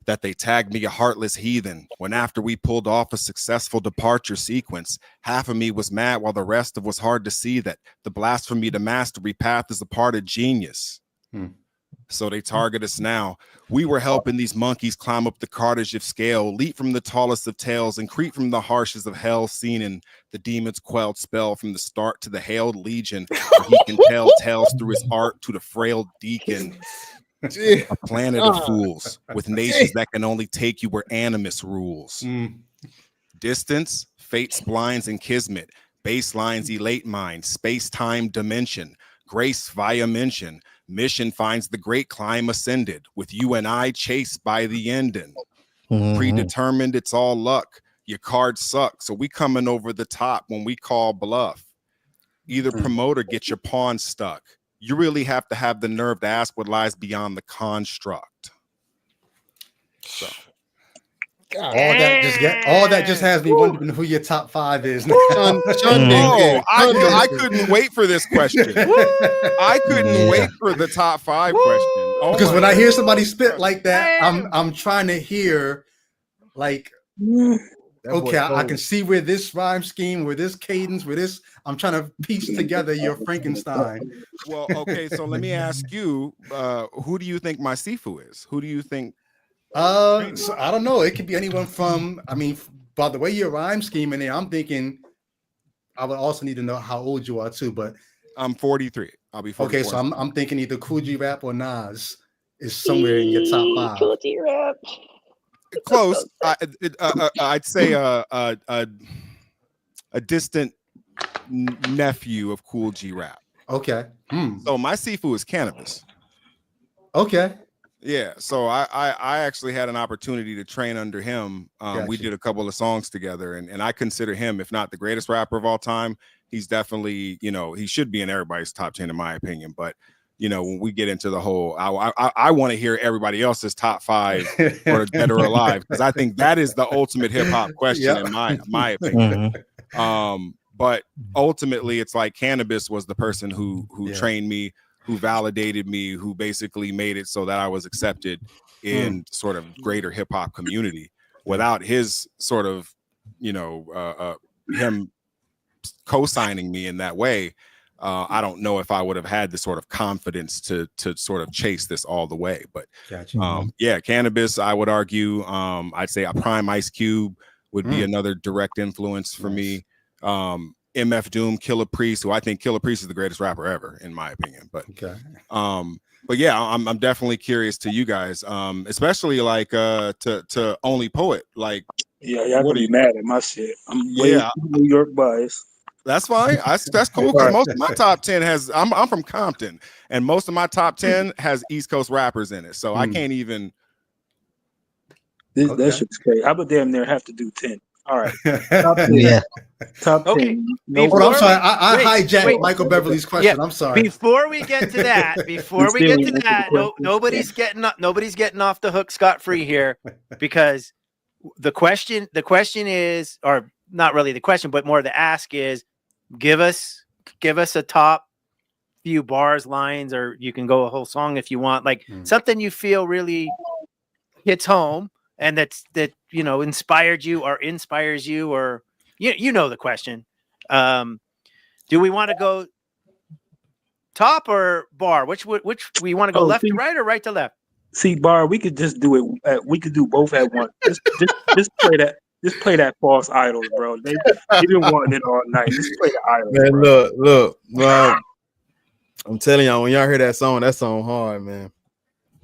That they tagged me a heartless heathen, when after we pulled off a successful departure sequence, half of me was mad while the rest of was hard to see that the blasphemy to mastery path is a part of genius. So they target us now. We were helping these monkeys climb up the Kardashev scale, leap from the tallest of tales, and creep from the harshest of hell, seen in the demon's quelled spell from the start to the hailed legion. He can tell tales through his art to the frail deacon. A planet of fools with nations that can only take you where animus rules. Distance, fate splines and kismet, baselines elate mind, space-time dimension, grace via mention. Mission finds the great climb ascended, with you and I chased by the ending. Predetermined, it's all luck. Your cards suck, so we coming over the top when we call bluff. Either promote or get your pawn stuck. You really have to have the nerve to ask what lies beyond the construct. So. All that just has me wondering who your top 5 is now. I couldn't wait for this question. I couldn't wait for the top 5 question. Because when I hear somebody spit like that, I'm trying to hear like, okay, I can see where this rhyme scheme, where this cadence, where this, I'm trying to piece together your Frankenstein. Well, okay, so let me ask you, who do you think my Sifu is? Who do you think? So I don't know. It could be anyone from, I mean, by the way your rhyme scheme in there, I'm thinking I would also need to know how old you are too, but I'm 43. I'll be 44. Okay, so I'm thinking either Cool G Rap or Nas is somewhere in your top 5. Cool G Rap. Close. I'd say a distant nephew of Cool G Rap. Okay. So my Sifu is cannabis. Okay. Yeah, so I actually had an opportunity to train under him. We did a couple of songs together, and I consider him, if not the greatest rapper of all time, he's definitely, you know, he should be in everybody's top 10 in my opinion. But you know, when we get into the whole, I want to hear everybody else's top 5 or dead or alive, because I think that is the ultimate hip hop question in my opinion. But ultimately, it's like Cannabis was the person who trained me, who validated me, who basically made it so that I was accepted in sort of greater hip hop community. Without his sort of, you know, him co-signing me in that way, I don't know if I would have had the sort of confidence to sort of chase this all the way. But yeah, Cannabis, I would argue, I'd say a prime Ice Cube would be another direct influence for me. MF Doom, Killer Priest, who I think Killer Priest is the greatest rapper ever, in my opinion. But but yeah, I'm definitely curious to you guys, especially like to Only Poet. Like, yeah, y'all gonna be mad at my shit. I'm way New York biased. That's fine. That's cool, because most of my top 10 has I'm from Compton, and most of my top 10 has East Coast rappers in it. So I can't even. That shit's crazy. I would damn near have to do 10. All right. Top 10. Yeah. Top 10. Okay. No, I'm sorry. I hijacked Michael Beverly's question. I'm sorry. Before we get to that, nobody's getting off the hook scot-free here, because the question is, or not really the question, but more the ask is, give us a top few bars, lines, or you can go a whole song if you want, like something you feel really hits home and that you know inspired you or inspires you, or you know the question. Do we want to go top or bar? Which we want to go left to right or right to left? See, bar, we could just do it. We could do both at once. Just play that. Just play that False Idols, bro. They've been wanting it all night. Just play the Idols. Man, bro. look, I'm telling y'all, when y'all hear that song hard, man.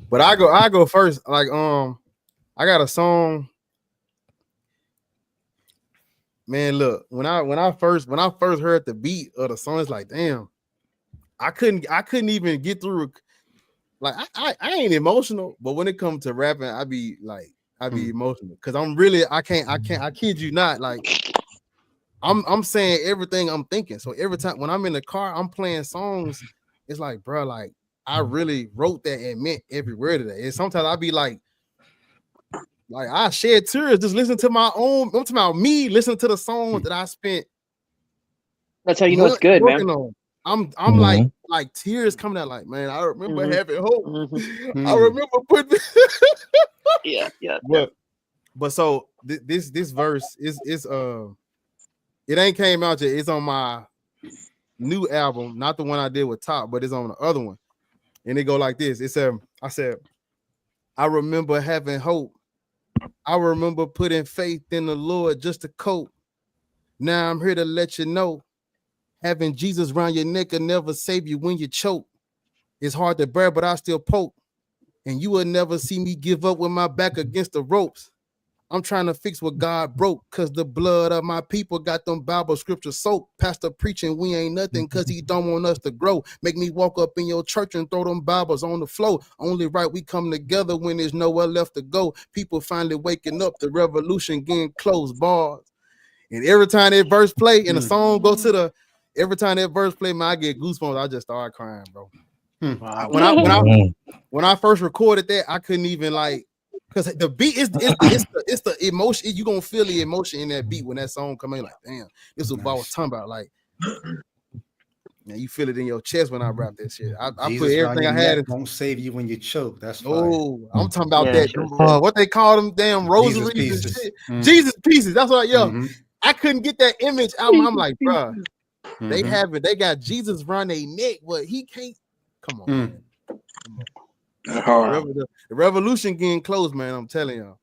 But I go first. Like, I got a song. Man, look, when I first heard the beat of the song, it's like, damn, I couldn't even get through. Like, I ain't emotional, but when it comes to rapping, I be emotional, because I'm really, I kid you not, like I'm saying everything I'm thinking. So every time when I'm in the car, I'm playing songs, it's like, bro, like I really wrote that and meant every word of that. And sometimes I be like I shed tears just listening to my own. I'm talking about me listening to the songs that I spent. That's how you know it's good, man. On. I'm like tears coming out. Like, man, I remember having hope. I remember putting. yeah. But so this verse is it ain't came out yet. It's on my new album, not the one I did with Top, but it's on the other one. And it go like this. It said, I remember having hope. I remember putting faith in the Lord just to cope. Now I'm here to let you know, having Jesus around your neck will never save you when you choke. It's hard to bear, but I still poke. And you will never see me give up with my back against the ropes. I'm trying to fix what God broke, because the blood of my people got them Bible scripture soaked. Pastor preaching we ain't nothing because he don't want us to grow. Make me walk up in your church and throw them Bibles on the floor. Only right we come together when there's nowhere left to go. People finally waking up, the revolution getting close, bars. And every time that verse play and the song go to every time that verse play, man, I get goosebumps. I just start crying, bro. Wow. When I first recorded that, I couldn't even because the beat is it's the emotion. You gonna feel the emotion in that beat when that song come in. Like, damn, this is what I was talking about. Like, man, you feel it in your chest when I rap that shit. I put everything I had. Won't save you when you choke. That's fine. Oh, I'm talking about that. What they call them damn rosaries and shit. Jesus pieces. That's what. I couldn't get that image out. I'm like, bro, they got Jesus around their neck, but he can't. Come on, man. Come on. The revolution getting close, man. I'm telling y'all.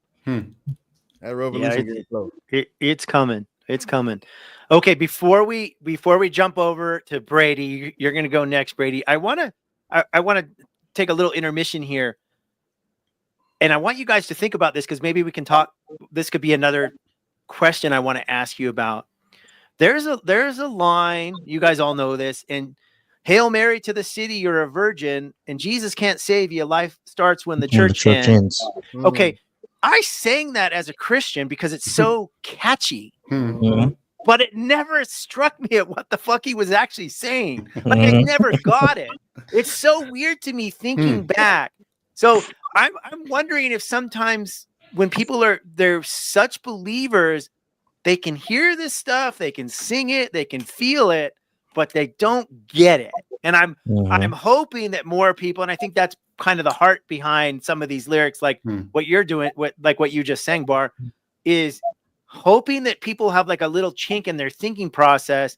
That revolution getting close. It's coming. It's coming. Okay, before we jump over to Brady, you're gonna go next, Brady. I wanna take a little intermission here, and I want you guys to think about this, because maybe we can talk. This could be another question I want to ask you about. There's a line, you guys all know this, and Hail Mary to the city, you're a virgin, and Jesus can't save you. Life starts when the When the church church ends. ends. Okay, I sang that as a Christian because it's so catchy, Mhm. but it never struck me at what the fuck he was actually saying. Like I Mhm. never got it. It's so weird to me thinking back. So I'm wondering if sometimes when people they're such believers, they can hear this stuff, they can sing it, they can feel it, but they don't get it. And I'm hoping that more people, and I think that's kind of the heart behind some of these lyrics, like what you're doing, what you just sang, Bar, is hoping that people have like a little chink in their thinking process,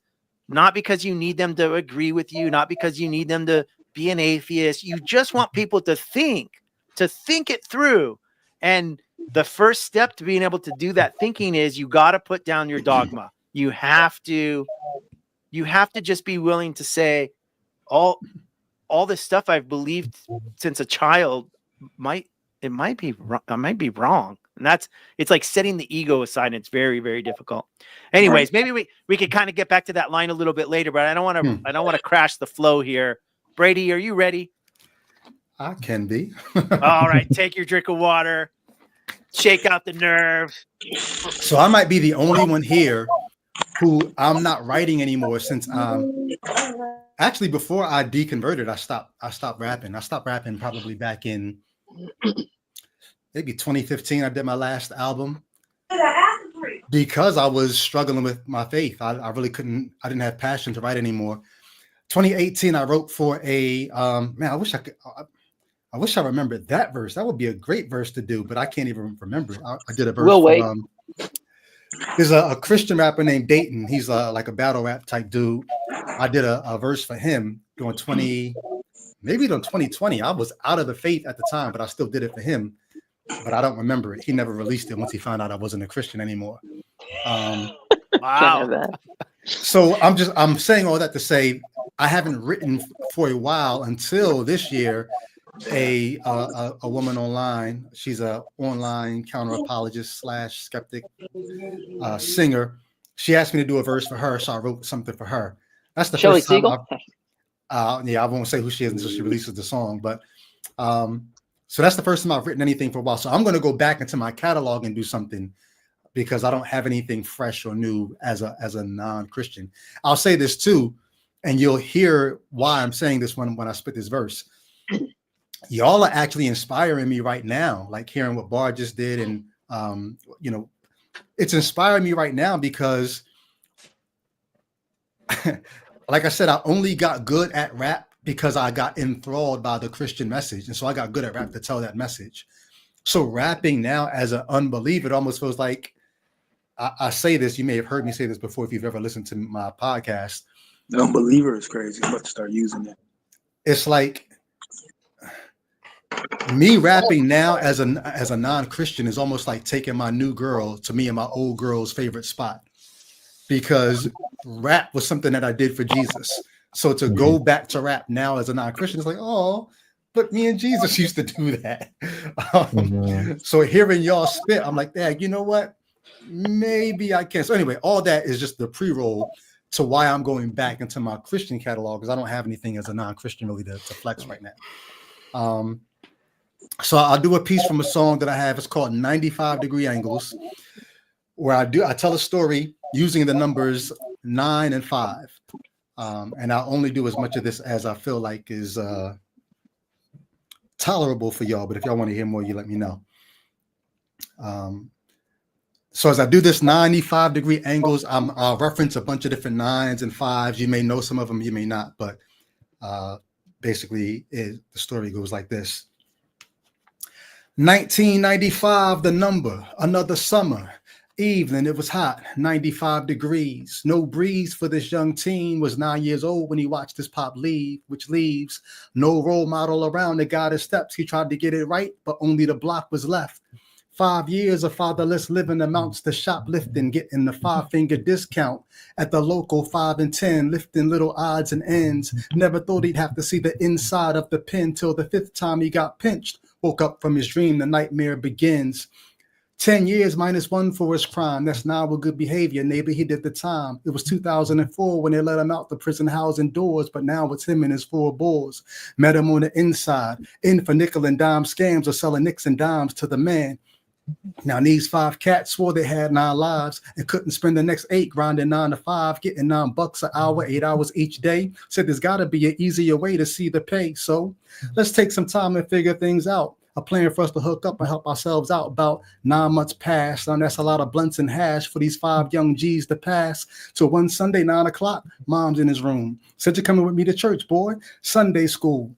not because you need them to agree with you, not because you need them to be an atheist. You just want people to think it through. And the first step to being able to do that thinking is you got to put down your dogma. You have to just be willing to say all this stuff I've believed since a child might be wrong. And it's like setting the ego aside. And it's very, very difficult. Anyways, maybe we could kind of get back to that line a little bit later, but I don't want to crash the flow here. Brady, are you ready? I can be. All right, take your drink of water, shake out the nerves. So I might be the only one here who I'm not writing anymore since actually before I deconverted, I stopped rapping. I stopped rapping probably back in maybe 2015. I did my last album because I was struggling with my faith. I really I didn't have passion to write anymore. 2018, I wrote for a man. I wish I remembered that verse. That would be a great verse to do, but I can't even remember it. I did a verse. We'll wait. There's a Christian rapper named Dayton. He's like a battle rap type dude. I did a verse for him during 2020. I was out of the faith at the time, but I still did it for him. But I don't remember it. He never released it once he found out I wasn't a Christian anymore. Wow. So I'm saying all that to say I haven't written for a while until this year. A woman online, she's a online counter apologist / skeptic singer. She asked me to do a verse for her, so I wrote something for her. That's the Shelley first time. Siegel? I won't say who she is until she releases the song, but so that's the first time I've written anything for a while. So I'm going to go back into my catalog and do something because I don't have anything fresh or new as a non-Christian. I'll say this too, and you'll hear why I'm saying this when I spit this verse. Y'all are actually inspiring me right now, like hearing what Bar just did. And, it's inspiring me right now because like I said, I only got good at rap because I got enthralled by the Christian message. And so I got good at rap to tell that message. So rapping now as an unbeliever, it almost feels like I say this, you may have heard me say this before if you've ever listened to my podcast. The unbeliever is crazy. I'm about to start using it. It's like me rapping now as a non-Christian is almost like taking my new girl to me and my old girl's favorite spot, because rap was something that I did for Jesus. So to go back to rap now as a non-Christian is like, oh, but me and Jesus used to do that. So hearing y'all spit, I'm like, Dad, you know what? Maybe I can. So anyway, all that is just the pre-roll to why I'm going back into my Christian catalog, because I don't have anything as a non-Christian really to flex right now. So I'll do a piece from a song that I have. It's called 95 Degree Angles, where I tell a story using the numbers 9 and 5. And I'll only do as much of this as I feel like is tolerable for y'all. But if y'all want to hear more, you let me know. So as I do this 95 degree angles, I'll reference a bunch of different 9s and 5s. You may know some of them, you may not, but basically the story goes like this. 1995, the number, another summer evening. It was hot, 95 degrees. No breeze for this young teen. Was 9 years old when he watched his pop leave, which leaves no role model around to guide his steps. He tried to get it right, but only the block was left. 5 years of fatherless living amounts to shoplifting, getting the 5-finger discount at the local 5 and 10, lifting little odds and ends. Never thought he'd have to see the inside of the pen till the 5th time he got pinched. Woke up from his dream, the nightmare begins. 10 years minus 1 for his crime. That's now with good behavior. Neighbor, he did the time. It was 2004 when they let him out the prison housing doors, but now it's him and his 4 boys. Met him on the inside, in for nickel and dime scams or selling nicks and dimes to the man. Now these 5 cats swore they had 9 lives and couldn't spend the next 8 grinding 9 to 5, getting $9 an hour, 8 hours each day. Said there's got to be an easier way to see the pay. So let's take some time and figure things out. A plan for us to hook up and help ourselves out. About 9 months past, and that's a lot of blunts and hash for these 5 young G's to pass. So one Sunday, 9 o'clock, mom's in his room. Said, you're coming with me to church, boy. Sunday school.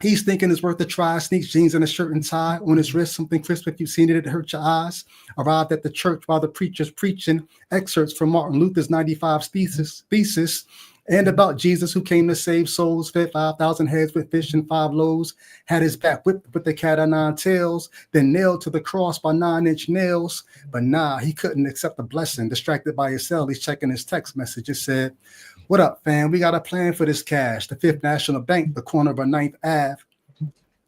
He's thinking it's worth a try. Sneaks jeans and a shirt and tie. On his wrist, something crisp. If you've seen it, it hurt your eyes. Arrived at the church while the preacher's preaching excerpts from Martin Luther's 95 thesis. And about Jesus who came to save souls, fed 5,000 heads with fish and 5 loaves, had his back whipped with the cat o' 9 tails, then nailed to the cross by 9-inch nails. But nah, he couldn't accept the blessing. Distracted by his cell, he's checking his text message. It said, what up, fam? We got a plan for this cash. The 5th National Bank, the corner of 9th Ave.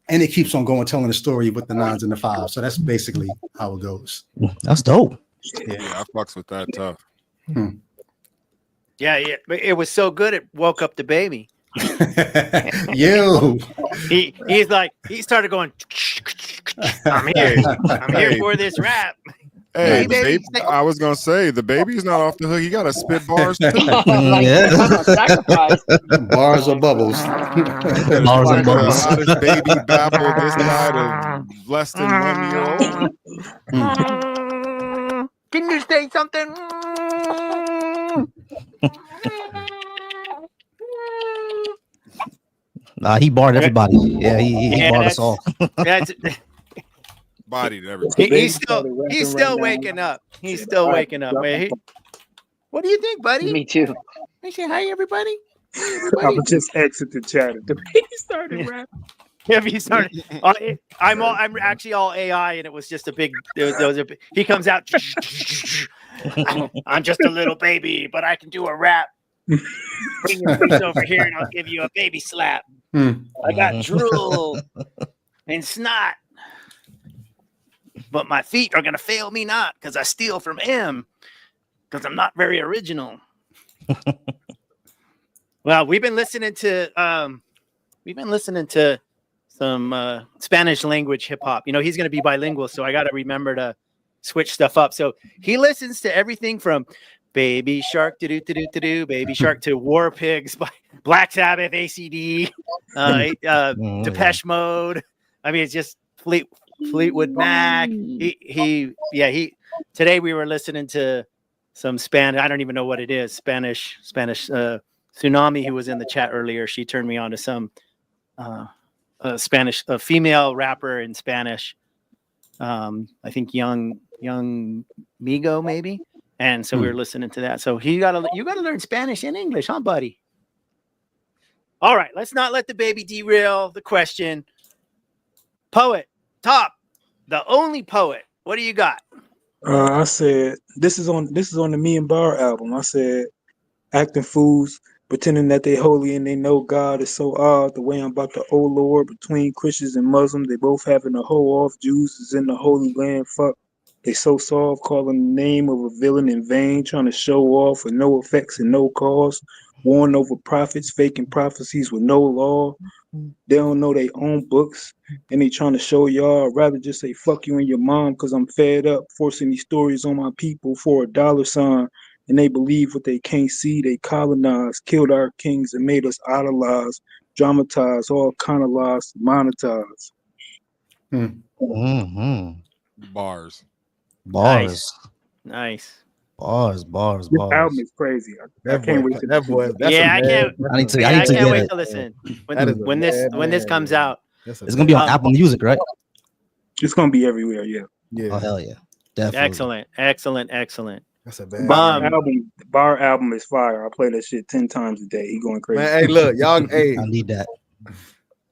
And it keeps on going, telling the story with the 9s and the 5s. So that's basically how it goes. That's dope. Yeah, I fucks with that tough. Yeah, but it was so good it woke up the baby. Yo. He's like, he started going, I'm here for this rap. Hey, baby, I was gonna say the baby's not off the hook. He got to spit bars too. Bars or bubbles. Bars and bubbles. The hottest baby babble this side of less than 1 year old. Can you say something? He barred everybody. Yeah, he barred us all. Bodied everything. He's still waking up. He's still waking up. Man. What do you think, buddy? Me too. Hey, say hi, everybody. I would just exit the chat. The baby started rapping. Yeah, he started. I'm actually all AI, and it was just a big. He comes out. I'm just a little baby, but I can do a rap. Bring your face over here, and I'll give you a baby slap. I got drool and snot, but my feet are gonna fail me not because I steal from him because I'm not very original. Well, we've been listening to some Spanish language hip hop. You know, he's going to be bilingual, so I got to remember to switch stuff up. So he listens to everything from Baby Shark to do Baby Shark to War Pigs by Black Sabbath, ACD, Depeche Mode. I mean, it's just Fleetwood Mac. He today we were listening to some Spanish. I don't even know what it is. Spanish. Tsunami, who was in the chat earlier, she turned me on to some Spanish, a female rapper in Spanish. I think young Migo maybe. And so we were listening to that. So you gotta learn Spanish and English, huh, buddy? All right, let's not let the baby derail the question. Poet, Top, the only poet. What do you got? I said this is on the Me and Bar album. I said acting fools, pretending that they holy and they know God is so odd. The way I'm about to, oh Lord, between Christians and Muslims, they both having a hoe off. Jews is in the Holy Land. Fuck, they so soft, calling the name of a villain in vain, trying to show off with no effects and no cause. Warn over prophets, faking prophecies with no law. They don't know their own books, and they trying to show y'all. I'd rather just say fuck you and your mom, because I'm fed up forcing these stories on my people for $. And they believe what they can't see. They colonized, killed our kings, and made us idolize, dramatize, all kind of lies, monetize. Bars. Nice. Bars. This album is crazy. I can't wait to that boy. I can't wait to listen when this comes out. It's gonna be on Apple Music, right? It's gonna be everywhere. Yeah. Oh hell yeah, definitely. Excellent. That's a bad Bar album is fire. I play that shit 10 times a day. He going crazy. Man, hey, look, y'all. Hey, I need that.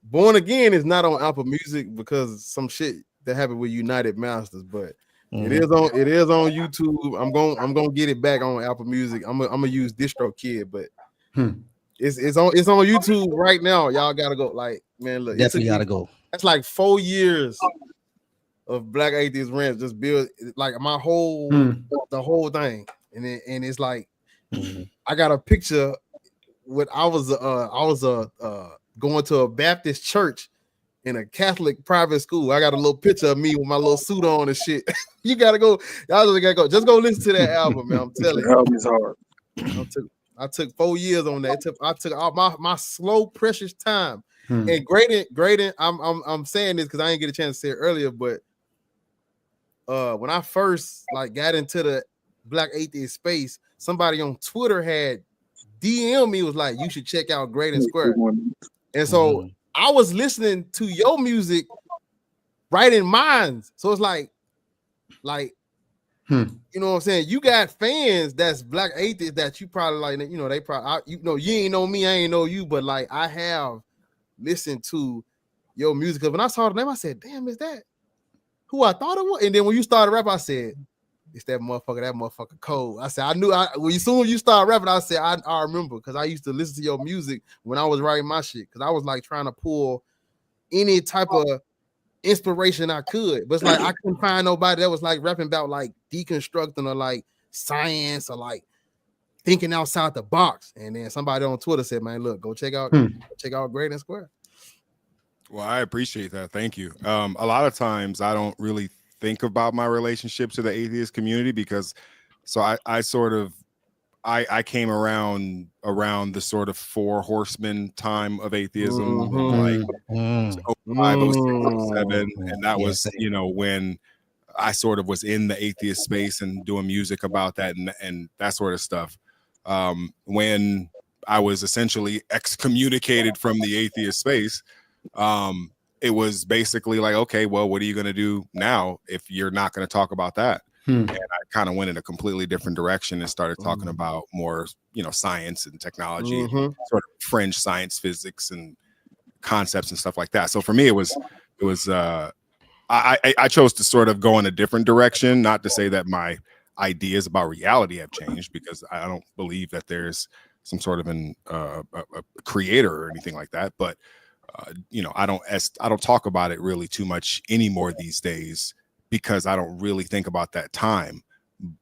Born Again is not on Apple Music because of some shit that happened with United Masters, but it is on YouTube. I'm gonna get it back on Apple Music. I'm gonna use DistroKid, but it's on YouTube right now. Y'all gotta go. Like, man, look, Definitely gotta go. That's like 4 years of Black Atheist Ranch, just build like my whole the whole thing, and it's like I got a picture with I was going to a Baptist church in a Catholic private school. I got a little picture of me with my little suit on and shit. You gotta go, y'all just go listen to that album, man. I'm telling you, the album is hard. I took 4 years on that. I took all my slow, precious time. And grading. I'm saying this because I didn't get a chance to say it earlier, but when I first like got into the Black Atheist space, somebody on Twitter had DM me, was like, you should check out Great and Square. And so I was listening to your music right in mine. So it's like you know what I'm saying? You got fans that's Black Atheists that you probably like, you know, they probably, you ain't know me, I ain't know you, but like I have listened to your music. When I saw the name, I said, damn, is that who I thought it was? And then when you started rap, I said, it's that motherfucker cold. I said, when as soon as you start rapping, I said, I remember, because I used to listen to your music when I was writing my shit, because I was like trying to pull any type of inspiration I could, but it's like I couldn't find nobody that was like rapping about like deconstructing or like science or like thinking outside the box. And then somebody on Twitter said, man, look, go check out Great and Square. Well, I appreciate that. Thank you. A lot of times I don't really think about my relationship to the atheist community because I came around the sort of 4 horsemen time of atheism, like 05, 06, 07, and that was, you know, when I sort of was in the atheist space and doing music about that and that sort of stuff. When I was essentially excommunicated from the atheist space, it was basically like, okay, well, what are you going to do now if you're not going to talk about that? And I kind of went in a completely different direction and started talking about more, you know, science and technology, sort of fringe science, physics and concepts and stuff like that. So for me, it was I chose to sort of go in a different direction, not to say that my ideas about reality have changed, because I don't believe that there's some sort of a creator or anything like that. But you know, I don't talk about it really too much anymore these days, because I don't really think about that time.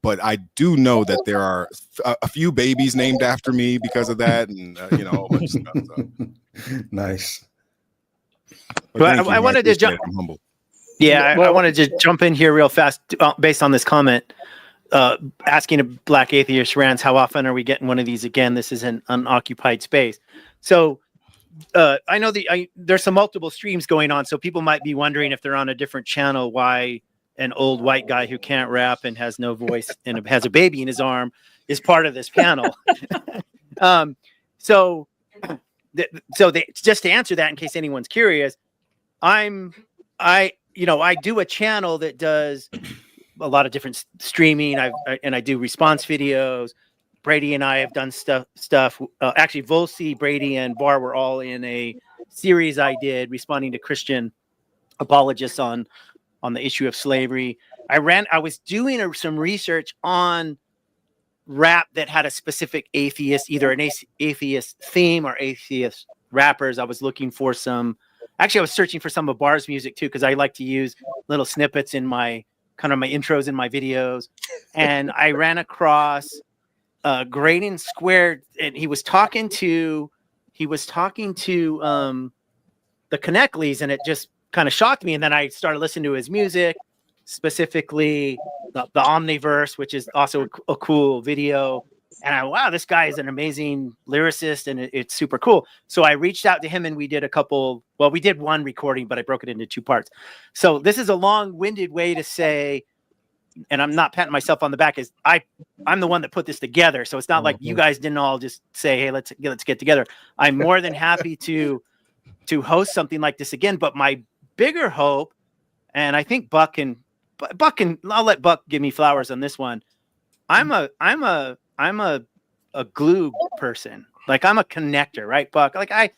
But I do know that there are a few babies named after me because of that, and you know, a bunch of stuff. So. Nice. But I wanted to jump. I'm humble. Yeah, I wanted to jump in here real fast based on this comment, asking a Black Atheist Rants, how often are we getting one of these again? This is an unoccupied space. So I know there's some multiple streams going on, so people might be wondering if they're on a different channel, why an old white guy who can't rap and has no voice and has a baby in his arm is part of this panel. So just to answer that, in case anyone's curious, I do a channel that does a lot of different streaming. I do response videos. Brady and I have done stuff. Actually, Volsi, Brady, and Bar were all in a series I did responding to Christian apologists on the issue of slavery. I was doing some research on rap that had a specific atheist, either an atheist theme or atheist rappers. I was looking for some. Actually, I was searching for some of Bar's music too, because I like to use little snippets in my intros in my videos, and I ran across Great and Square, and he was talking to the Connectleys, and it just kind of shocked me. And then I started listening to his music, specifically the Omniverse, which is also a cool video. And wow, this guy is an amazing lyricist, and it's super cool. So I reached out to him, and we did we did one recording, but I broke it into 2 parts. So this is a long-winded way to say, and I'm not patting myself on the back, is I'm the one that put this together. So it's not like you guys didn't all just say, hey, let's get together. I'm more than happy to host something like this again. But my bigger hope, and I think Buck and I'll let Buck give me flowers on this one. I'm a glue person. Like, I'm a connector, right, Buck? Like I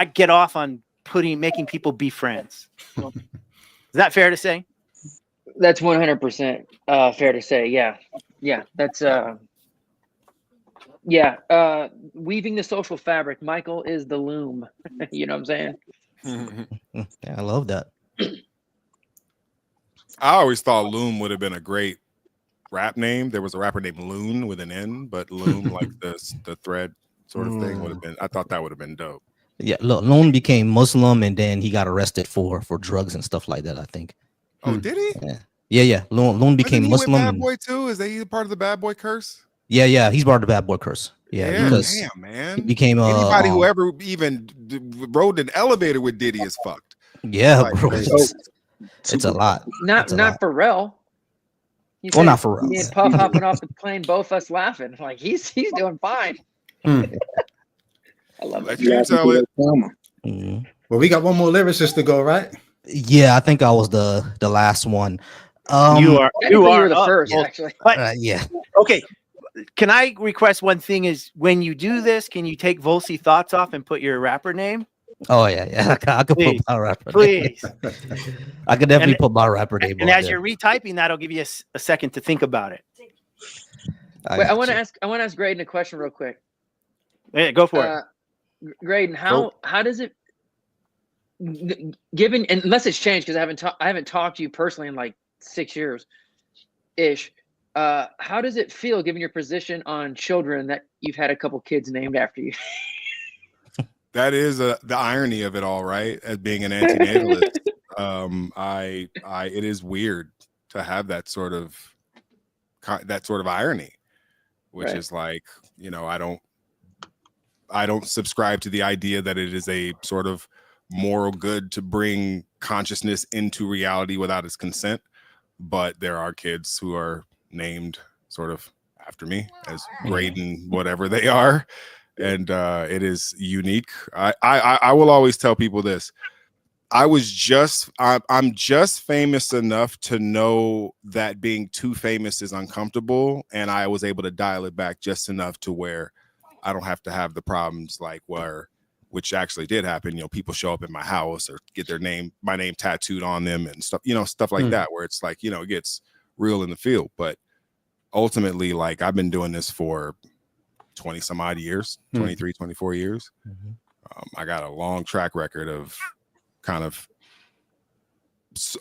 get off on making people be friends. Is that fair to say? That's 100% fair to say. Yeah. That's weaving the social fabric. Michael is the loom. You know what I'm saying? Yeah, I love that. I always thought Loon would have been a great rap name. There was a rapper named Loon with an N, but Loon, like the thread sort of thing, would have been. I thought that would have been dope. Yeah, look, Loon became Muslim and then he got arrested for drugs and stuff like that, I think. Oh, did he? Yeah. Loon became Muslim. Bad Boy too? Is he part of the Bad Boy curse? Yeah. He's part of the Bad Boy curse. Yeah, because damn, man. he became anybody who ever even rode an elevator with Diddy is fucked. Yeah, like, bro. It's a lot. Not Pharrell. Well, not Pharrell. Me and Puff hopping off the plane, both us laughing. Like he's doing fine. I love it. You tell it. Well, we got one more lyricist to go, right? Yeah, I think I was the last one. You are the first, actually. But, yeah. Okay. Can I request one thing? Is when you do this, can you take Volsi thoughts off and put your rapper name? Oh yeah. I could put my rapper name. Please. I could definitely put my rapper name. And as you're retyping that, I'll give you a second to think about it. Wait, I want to ask Graydon a question real quick. Yeah, go for it. Graydon, how does it, given, unless it's changed because I haven't talked to you personally in like 6 years ish. How does it feel, given your position on children, that you've had a couple kids named after you? That is the irony of it all, right? As being an antinatalist, it is weird to have that sort of irony, which is like, you know, I don't subscribe to the idea that it is a sort of moral good to bring consciousness into reality without its consent. But there are kids who are named sort of after me as Graydon, whatever they are. And it is unique. I will always tell people this. I'm just famous enough to know that being too famous is uncomfortable. And I was able to dial it back just enough to where I don't have to have the problems like which actually did happen. You know, people show up in my house or get my name tattooed on them and stuff, you know, stuff like that, where it's like, you know, it gets real in the field. But ultimately, like, I've been doing this for 20 some odd years, 23, 24 years. I got a long track record of kind of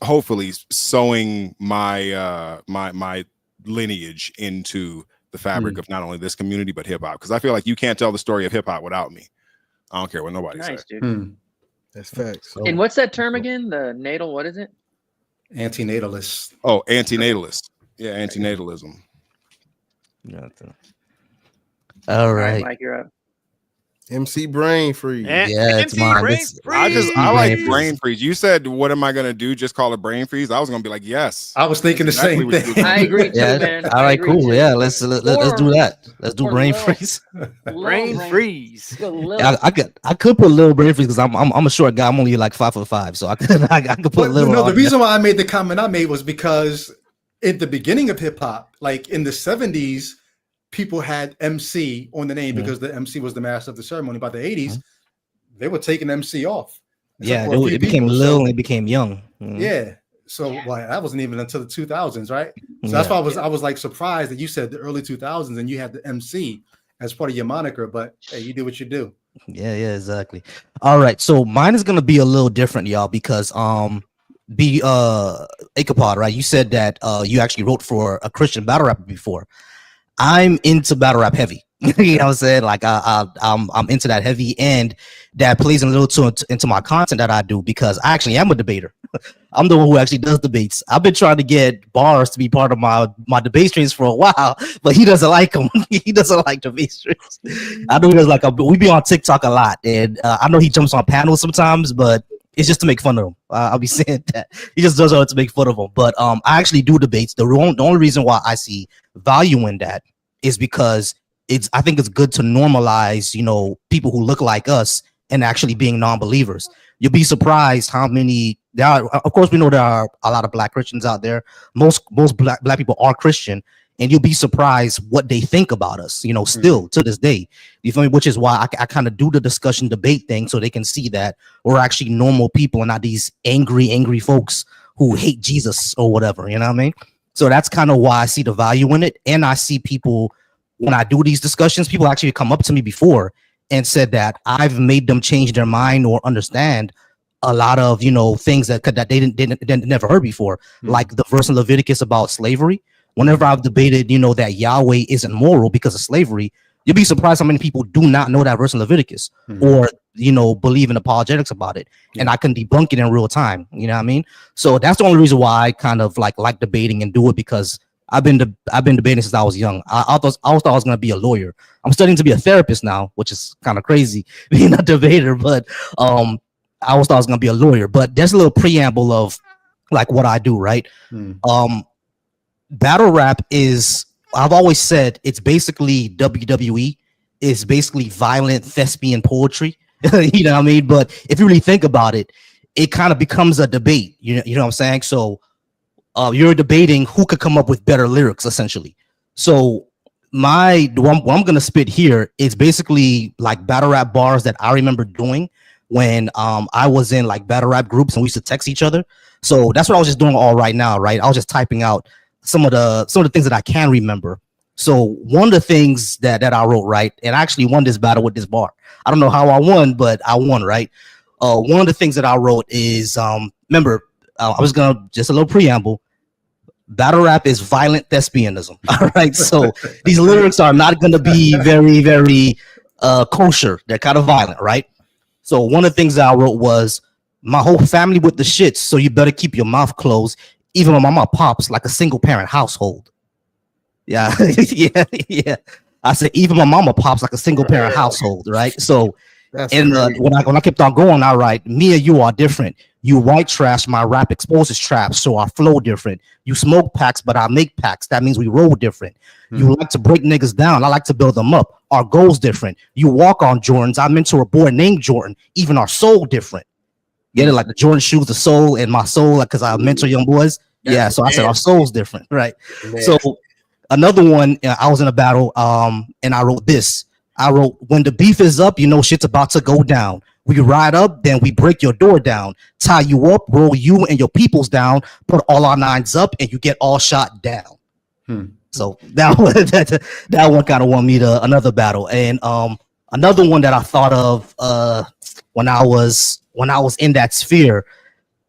hopefully sowing my my lineage into the fabric of not only this community but hip hop, because I feel like you can't tell the story of hip hop without me. I don't care what nobody says. Dude. That's facts. And what's that term again? The natal, what is it? Antinatalist. Oh, antinatalist. Yeah, antinatalism. All right. Mike, you're up. MC Brain Freeze. Yeah, it's mine. I like brain freeze. You said, what am I gonna do? Just call it brain freeze? I was gonna be like, yes. I was thinking the same thing. I agree too, man. All right, cool. Too. Yeah, let's do that. Let's do brain freeze. Brain freeze. I could put a little brain freeze because I'm a short guy. I'm only like 5'5", so I could put a little. No, the reason why I made the comment I made was because at the beginning of hip hop, like in the 70s, people had MC on the name because the MC was the master of the ceremony. By the 80s, they were taking MC off. Yeah, it became Lil and it became Young. Yeah. So that wasn't even until the 2000s, right? So that's why I was like surprised that you said the early 2000s and you had the MC as part of your moniker, but hey, you do what you do. Yeah, exactly. All right. So mine is gonna be a little different, y'all, because Akapod, right? You said that you actually wrote for a Christian battle rapper before. I'm into battle rap heavy. You know what I'm saying? Like I'm into that heavy, and that plays a little into my content that I do, because I actually am a debater. I'm the one who actually does debates. I've been trying to get Bars to be part of my debate streams for a while, but he doesn't like them. He doesn't like debate streams. I know he doesn't like them. We be on TikTok a lot, and I know he jumps on panels sometimes, but it's just to make fun of him. I'll be saying that. He just does it to make fun of him. But I actually do debates. The only reason why I see value in that is because I think it's good to normalize, you know, people who look like us and actually being non-believers. You'll be surprised how many there are. Of course, we know there are a lot of Black Christians out there. Most black people are Christian, and you'll be surprised what they think about us, you know, still to this day. You feel me? Which is why I kind of do the discussion debate thing, so they can see that we're actually normal people and not these angry folks who hate Jesus or whatever. You know what I mean? So that's kind of why I see the value in it. And I see people, when I do these discussions, people actually come up to me before and said that I've made them change their mind or understand a lot of things that they didn't never heard before, like the verse in Leviticus about slavery. Whenever I've debated, that Yahweh isn't moral because of slavery, you'll be surprised how many people do not know that verse in Leviticus or believe in apologetics about it, and I can debunk it in real time. You know what I mean? So that's the only reason why I kind of like debating and do it, because I've been debating since I was young. I always thought I was going to be a lawyer. I'm studying to be a therapist now, which is kind of crazy being a debater, but I always thought I was going to be a lawyer. But there's a little preamble of like what I do, right? Battle rap is, I've always said, it's basically WWE. It's basically violent thespian poetry. You know what I mean? But if you really think about it, it kind of becomes a debate. You know what I'm saying? So you're debating who could come up with better lyrics, essentially. So what I'm gonna spit here is basically like battle rap bars that I remember doing when I was in like battle rap groups and we used to text each other. So that's what I was just doing all right now, right? I was just typing out some of the things that I can remember. So one of the things that I wrote, right, and I actually won this battle with this bar. I don't know how I won, but I won, right? One of the things that I wrote is remember, I was gonna just a little preamble. Battle rap is violent thespianism. All right. So these lyrics are not going to be very, very kosher. They're kind of violent, right? So one of the things that I wrote was, my whole family with the shits, so you better keep your mouth closed. Even my mama pops like a single parent household. Yeah. yeah. I said, even my mama pops like a single parent household, right? So when I kept on going, all right, me and you are different. You white trash, my rap exposes traps, so I flow different. You smoke packs, but I make packs. That means we roll different. You like to break niggas down. I like to build them up. Our goals different. You walk on Jordans. I mentor a boy named Jordan. Even our soul different. Get it? Like the Jordan shoes, the soul, and my soul, like, because I mentor young boys. Yeah, so I said our soul's different, right? So another one, I was in a battle, and I wrote this. I wrote, when the beef is up, shit's about to go down. We ride up, then we break your door down, tie you up, roll you and your peoples down, put all our nines up, and you get all shot down. So that one kind of won me to another battle. And another one that I thought of when I was in that sphere,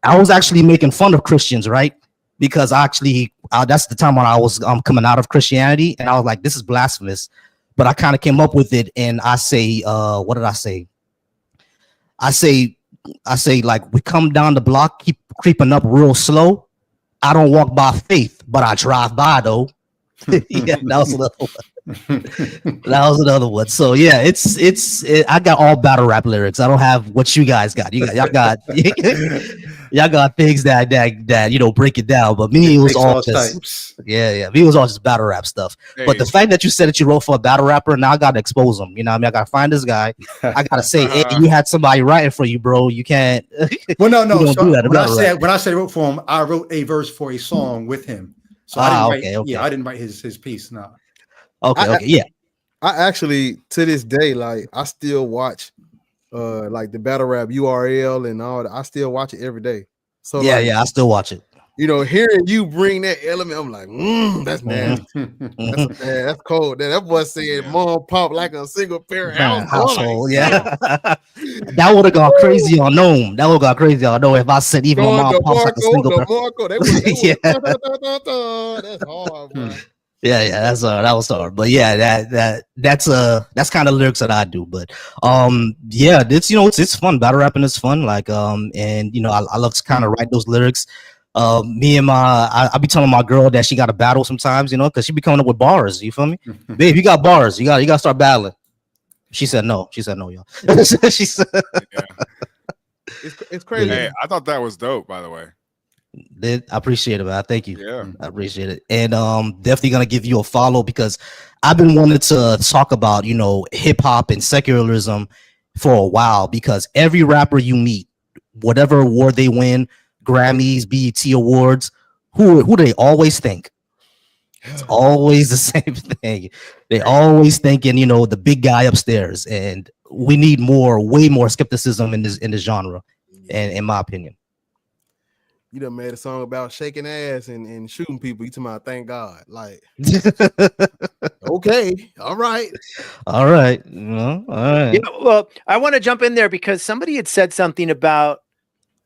I was actually making fun of Christians, right? Because that's the time when I was coming out of Christianity, and I was like, this is blasphemous. But I kind of came up with it, and I say, what did I say? I say, like, we come down the block, keep creeping up real slow. I don't walk by faith, but I drive by though. Yeah, that was another one. That was another one. So yeah, I got all battle rap lyrics. I don't have what you guys got. Y'all got things that break it down. But me, it was all just yeah. Me, it was all just battle rap stuff. Hey. But the fact that you said that you wrote for a battle rapper, now I gotta expose him. You know what I mean? I gotta find this guy. I gotta say, hey, you had somebody writing for you, bro. You can't. Well, no. So when I say wrote for him, I wrote a verse for a song with him. So I didn't write his piece. No. Okay, yeah. I actually, to this day, like, I still watch like the battle rap URL and all that. I still watch it every day. So yeah, I still watch it. Hearing you bring that element, I'm like, that's nasty. That's cold. That boy said mom pop like a single parent household. Yeah. That would have gone crazy on Gnome. If I said even my mom pops like a single parent. That's hard, bro. Yeah, that was hard. But yeah, that's kind of lyrics that I do. But yeah, it's fun. Battle rapping is fun. Like and I love to kind of write those lyrics. Me and I be telling my girl that she got to battle sometimes, because she be coming up with bars. You feel me? Babe, you got bars. You got to start battling. She said no, y'all. She said, it's crazy. Hey, I thought that was dope, by the way. I appreciate it, man. Thank you. Yeah, I appreciate it. And definitely gonna give you a follow, because I've been wanting to talk about hip hop and secularism for a while, because every rapper you meet, whatever award they win, Grammys, BET awards, who do they always think? It's always the same thing. They always thinking, the big guy upstairs, and we need way more skepticism in this genre, and in my opinion. You done made a song about shaking ass and shooting people. You talking about thank God. Like, okay, all right. All right. Well, all right. Well, I want to jump in there because somebody had said something about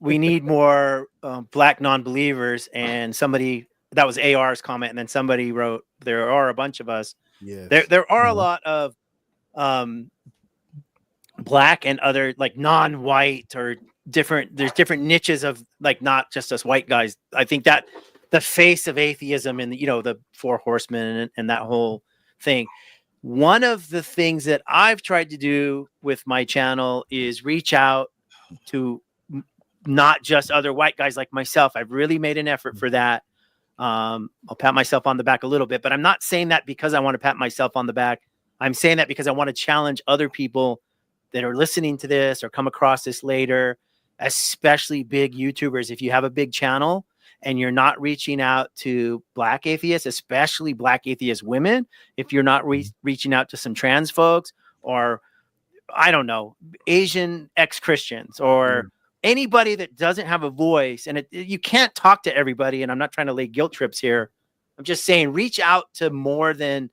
we need more black non-believers, and somebody that was AR's comment, and then somebody wrote, there are a bunch of us. Yes. There are a lot of black and other like non-white or different. There's different niches of like not just us white guys. I think that the face of atheism and the Four Horsemen and that whole thing. One of the things that I've tried to do with my channel is reach out to not just other white guys like myself. I've really made an effort for that. I'll pat myself on the back a little bit, but I'm not saying that because I want to pat myself on the back. I'm saying that because I want to challenge other people that are listening to this or come across this later, especially big YouTubers. If you have a big channel and you're not reaching out to black atheists, especially black atheist women, if you're not reaching out to some trans folks or, I don't know, Asian ex-Christians or anybody that doesn't have a voice, and you can't talk to everybody, and I'm not trying to lay guilt trips here. I'm just saying reach out to more than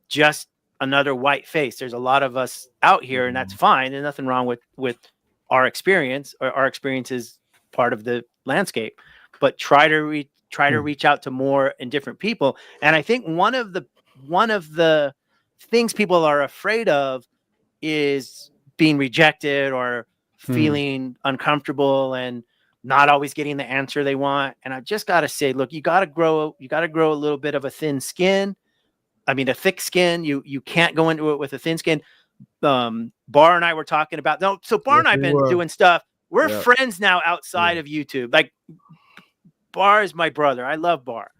just another white face. There's a lot of us out here, and that's fine. There's nothing wrong with our experience. Or our experience is part of the landscape. But try to reach out to more and different people. And I think one of the things people are afraid of is being rejected or feeling uncomfortable and not always getting the answer they want. And I just got to say, look, you got to grow a little bit of a thin skin. I mean, a thick skin. You can't go into it with a thin skin. Bar and I were talking about, so Bar and I have been doing stuff. We're friends now outside of YouTube. Like, Bar is my brother. I love Bar.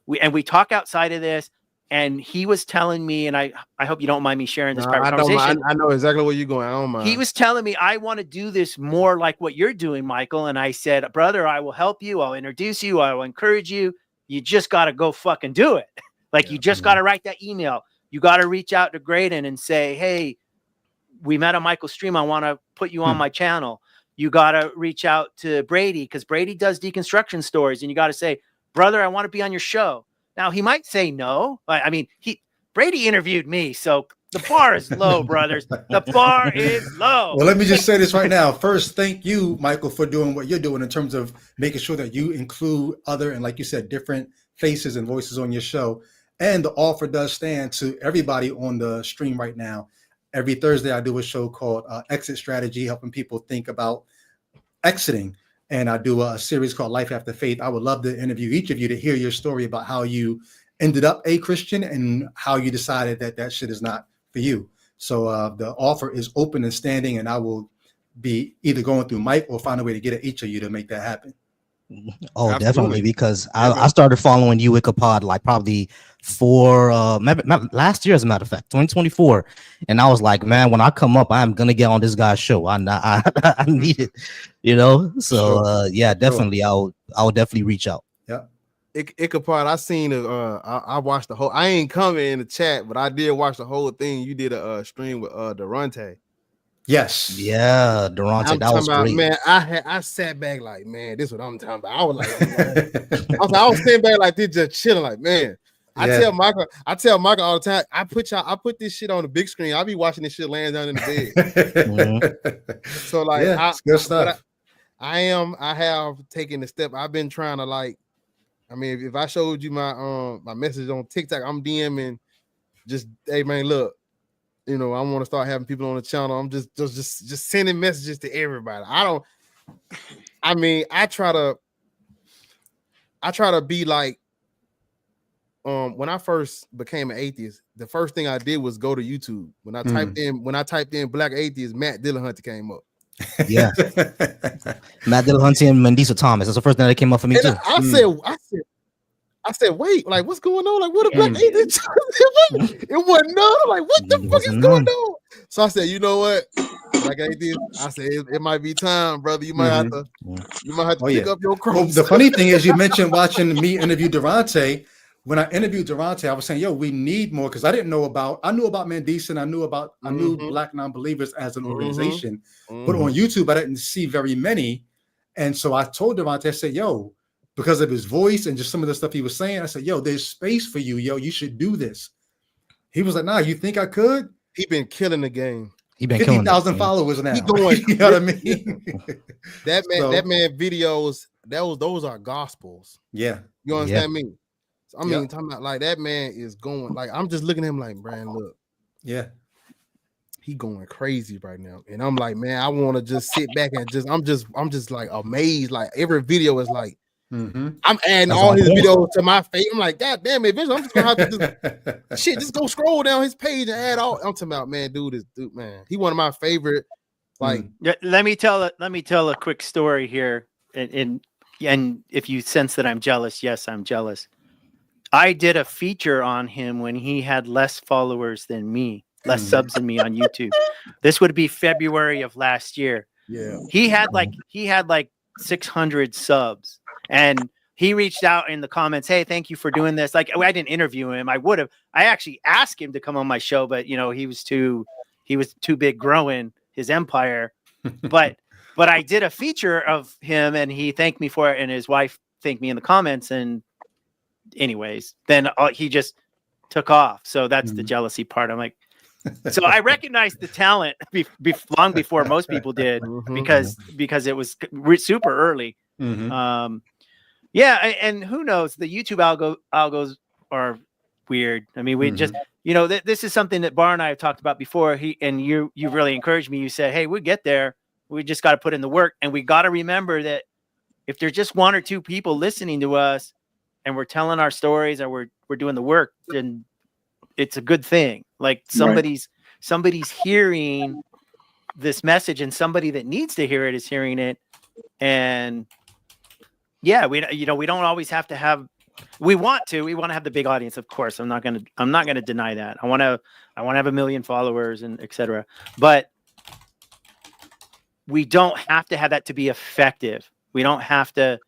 We talk outside of this, and he was telling me, and I hope you don't mind me sharing this private conversation. I know exactly where you're going. I don't mind. He was telling me, I want to do this more like what you're doing, Michael. And I said, brother, I will help you. I'll introduce you. I will encourage you. You just got to go fucking do it. Like, you just got to write that email. You got to reach out to Graydon and say, hey, we met on Michael's stream. I want to put you on my channel. You got to reach out to Brady because Brady does deconstruction stories. And you got to say, brother, I want to be on your show. Now, he might say no. I mean, Brady interviewed me. So the bar is low, brothers. The bar is low. Well, let me just say this right now. First, thank you, Michael, for doing what you're doing in terms of making sure that you include other and, like you said, different faces and voices on your show. And the offer does stand to everybody on the stream right now. Every Thursday, I do a show called Exit Strategy, helping people think about exiting. And I do a series called Life After Faith. I would love to interview each of you to hear your story about how you ended up a Christian and how you decided that shit is not for you. So the offer is open and standing, and I will be either going through Mike or find a way to get at each of you to make that happen. Oh, Absolutely. definitely, because I started following you, Wikipod, like probably last year, as a matter of fact, 2024. And I was like, man, when I come up, I'm gonna get on this guy's show. I need it, So yeah, definitely, I'll definitely reach out. Yeah. Wikipod, I seen I watched the whole. I ain't coming in the chat, but I did watch the whole thing. You did a stream with Durante. Yes. Yeah, Durante, that was great. Man, I sat back like, man, this is what I'm talking about. I was like, I was sitting back like this, just chilling, like, man. I tell Michael all the time, I put this shit on the big screen. I'll be watching this shit laying down in the bed. So like, it's good stuff. I have taken the step. I've been trying to like, I mean, if I showed you my message on TikTok, I'm DMing just, hey man, look, I want to start having people on the channel. I'm just sending messages to everybody. I try to be like, when I first became an atheist, the first thing I did was go to YouTube. When I typed in black atheist, Matt Dillahunty came up. Yeah. Matt Dillahunty and Mandisa Thomas. That's the first thing that came up for me too. I said, wait, like, what's going on? Like, what a black atheist? It wasn't none. Like, what the fuck is going on? So I said, you know what? Black atheist. I said, it might be time, brother. You might have to pick up your cross. Well, the funny thing is, you mentioned watching me interview Durante. When I interviewed Durante, I was saying, yo, we need more, because I knew about Mandisa, and I knew Black Non-Believers as an organization, but on YouTube, I didn't see very many. And so I told Durante, I said, yo, because of his voice and just some of the stuff he was saying, I said, yo, there's space for you. Yo, you should do this. He was like, nah, you think I could? He been killing the game. He been killing 50,000 it, followers now. He going, You know what I mean? that man, So- that man videos, those are gospels. Yeah. You understand me? So, I mean, Yep. talking about like that man is going, like, I'm just looking at him like, Brian, look, Yeah. he going crazy right now. And I'm like, man, I want to just sit back and I'm just like amazed. Like every video is like, Mhm. I'm adding That's all on his point. videos to my face. I'm like, God damn it, eventually I'm just gonna have to just go scroll down his page and add all. I'm talking about, man, dude, man. He one of my favorite. Like, Yeah, let me tell a quick story here, and if you sense that I'm jealous, yes, I'm jealous. I did a feature on him when he had less followers than me, less subs than me on YouTube. This would be February of last year. yeah, He had like 600 subs, and he reached out in the comments, "Hey, thank you for doing this." Like, I didn't interview him. I would have. I actually asked him to come on my show, but he was too big growing his empire. But I did a feature of him, and he thanked me for it, and his wife thanked me in the comments. And anyways, then he just took off. So that's the jealousy part. I'm like, so I recognized the talent long before most people did, because it was super early. Yeah, and who knows? The YouTube algos are weird. I mean, we just this is something that Bar and I have talked about before. You really encouraged me. You said, "Hey, we'll get there. We just got to put in the work, and we got to remember that if there's just one or two people listening to us, and we're telling our stories, or we're doing the work, then it's a good thing. Like somebody's hearing this message, and somebody that needs to hear it is hearing it. And yeah, we don't always have to have. We want to have the big audience, of course. I'm not gonna deny that. I want to have 1 million followers and etc. But we don't have to have that to be effective. We don't have to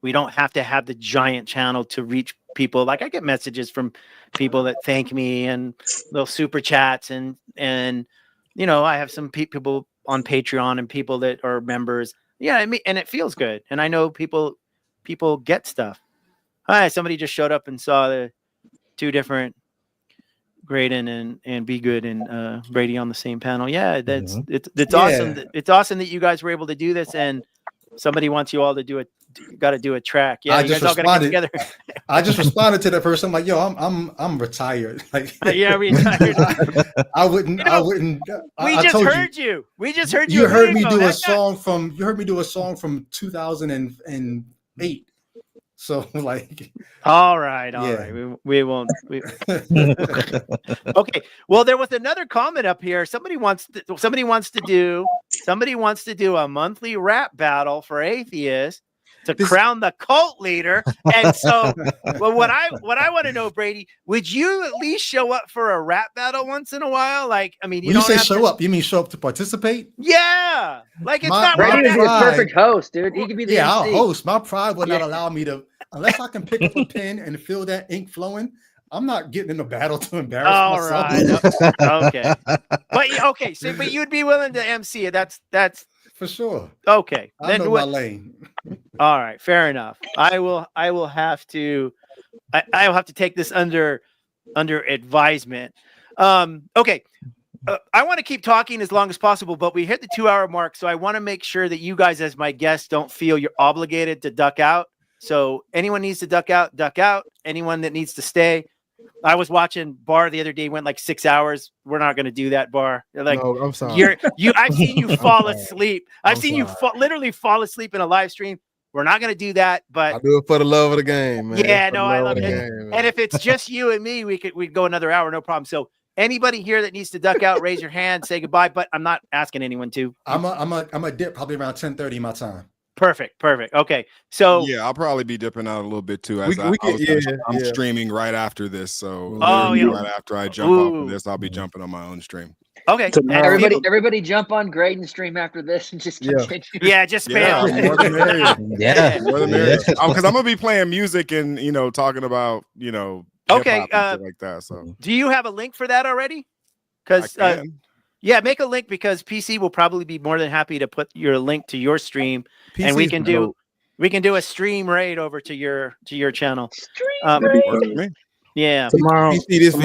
have the giant channel to reach people. Like, I get messages from people that thank me and little super chats, and I have some people on Patreon and people that are members. Yeah, I mean, and it feels good. And I know people get stuff. Hi, somebody just showed up and saw the two different Graydon and Be Good and Brady on the same panel. Yeah, it's awesome. It's awesome that you guys were able to do this, and somebody wants you all to do it. Got to do a track. Yeah, you guys all got to get together. I just responded to that person. I'm like, yo, I'm retired. Like, yeah, retired. I wouldn't. We just heard you. We just heard you. You heard me do a song from. You heard me do a song from 2008. So like, all right. We won't. Okay. Well, there was another comment up here. Somebody wants to do a monthly rap battle for atheists to crown the cult leader. And so, well, what I want to know, Brady, would you at least show up for a rap battle once in a while? Like, I mean, when you say show up, you mean show up to participate? Yeah. Like, it's not Brady is the perfect host, dude. He could be the MC. I'll host. My pride would not allow me to, unless I can pick up a pen and feel that ink flowing. I'm not getting in a battle to embarrass myself. Right. Okay. But you'd be willing to MC it. That's for sure. Okay. I know my lane. All right, fair enough. I will have to take this under advisement. Okay. I want to keep talking as long as possible, but we hit the 2-hour mark, so I want to make sure that you guys, as my guests, don't feel you're obligated to duck out. So anyone needs to duck out, duck out. Anyone that needs to stay. I was watching Bar the other day, went like 6 hours. We're not going to do that, Bar. Like, no, I'm sorry. I've seen you fall asleep. I've seen you literally fall asleep in a live stream. We're not going to do that, but I do it for the love of the game, man. Yeah, no, I love it. And if it's just you and me, we'd go another hour, no problem. So anybody here that needs to duck out, raise your hand, say goodbye. But I'm not asking anyone to. I'm a dip probably around 10:30 my time. Perfect. Okay. So yeah, I'll probably be dipping out a little bit too. As I'm streaming right after this. So right after I jump off of this, I'll be jumping on my own stream. Okay. Everybody jump on Graydon's stream after this and just continue. Yeah, just spam. More than merrier. More than merrier. Because I'm gonna be playing music and talking about okay like that. So do you have a link for that already? Because make a link, because PC will probably be more than happy to put your link to your stream, and we can do a stream raid over to your channel. Stream raid. Yeah. Tomorrow is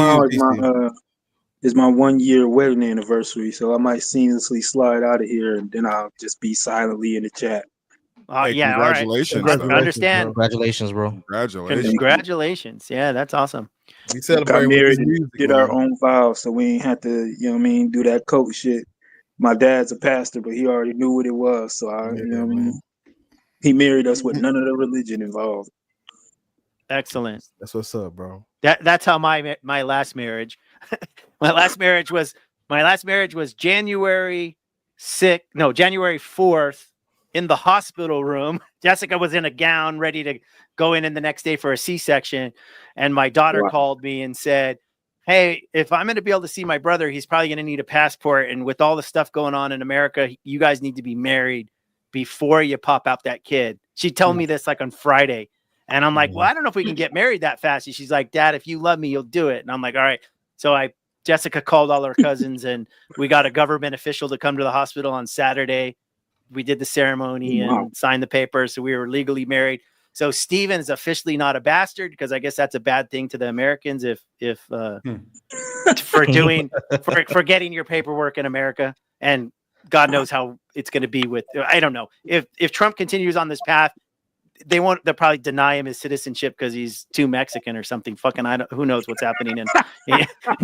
is my 1 year wedding anniversary, so I might seamlessly slide out of here and then I'll just be silently in the chat. Hey, Yeah, all right. congratulations, though. Understand. Congratulations, bro. Congratulations. Congratulations. Yeah, that's awesome. We Got celebrate with married this and music, did man. our own vows, so we ain't have to, you know what I mean, do that coat shit. My dad's a pastor, but he already knew what it was, so Yeah, you know what I man. mean. He married us with none of the religion involved. Excellent. That's what's up, bro. That's how my last marriage. my last marriage was January 4th in the hospital room. Jessica was in a gown ready to go in the next day for a C-section, and my daughter Wow. called me and said, "Hey, if I'm going to be able to see my brother, he's probably going to need a passport, and with all the stuff going on in America, you guys need to be married before you pop out that kid." She told me this like on Friday. And I'm like, well, I don't know if we can get married that fast. And she's like, Dad, if you love me, you'll do it. And I'm like, all right. So Jessica called all her cousins and we got a government official to come to the hospital on Saturday. We did the ceremony and signed the papers. So we were legally married. So Steven is officially not a bastard, because I guess that's a bad thing to the Americans for getting your paperwork in America. And God knows how it's going to be I don't know. If Trump continues on this path, they'll probably deny him his citizenship because he's too Mexican or something. Who knows what's happening in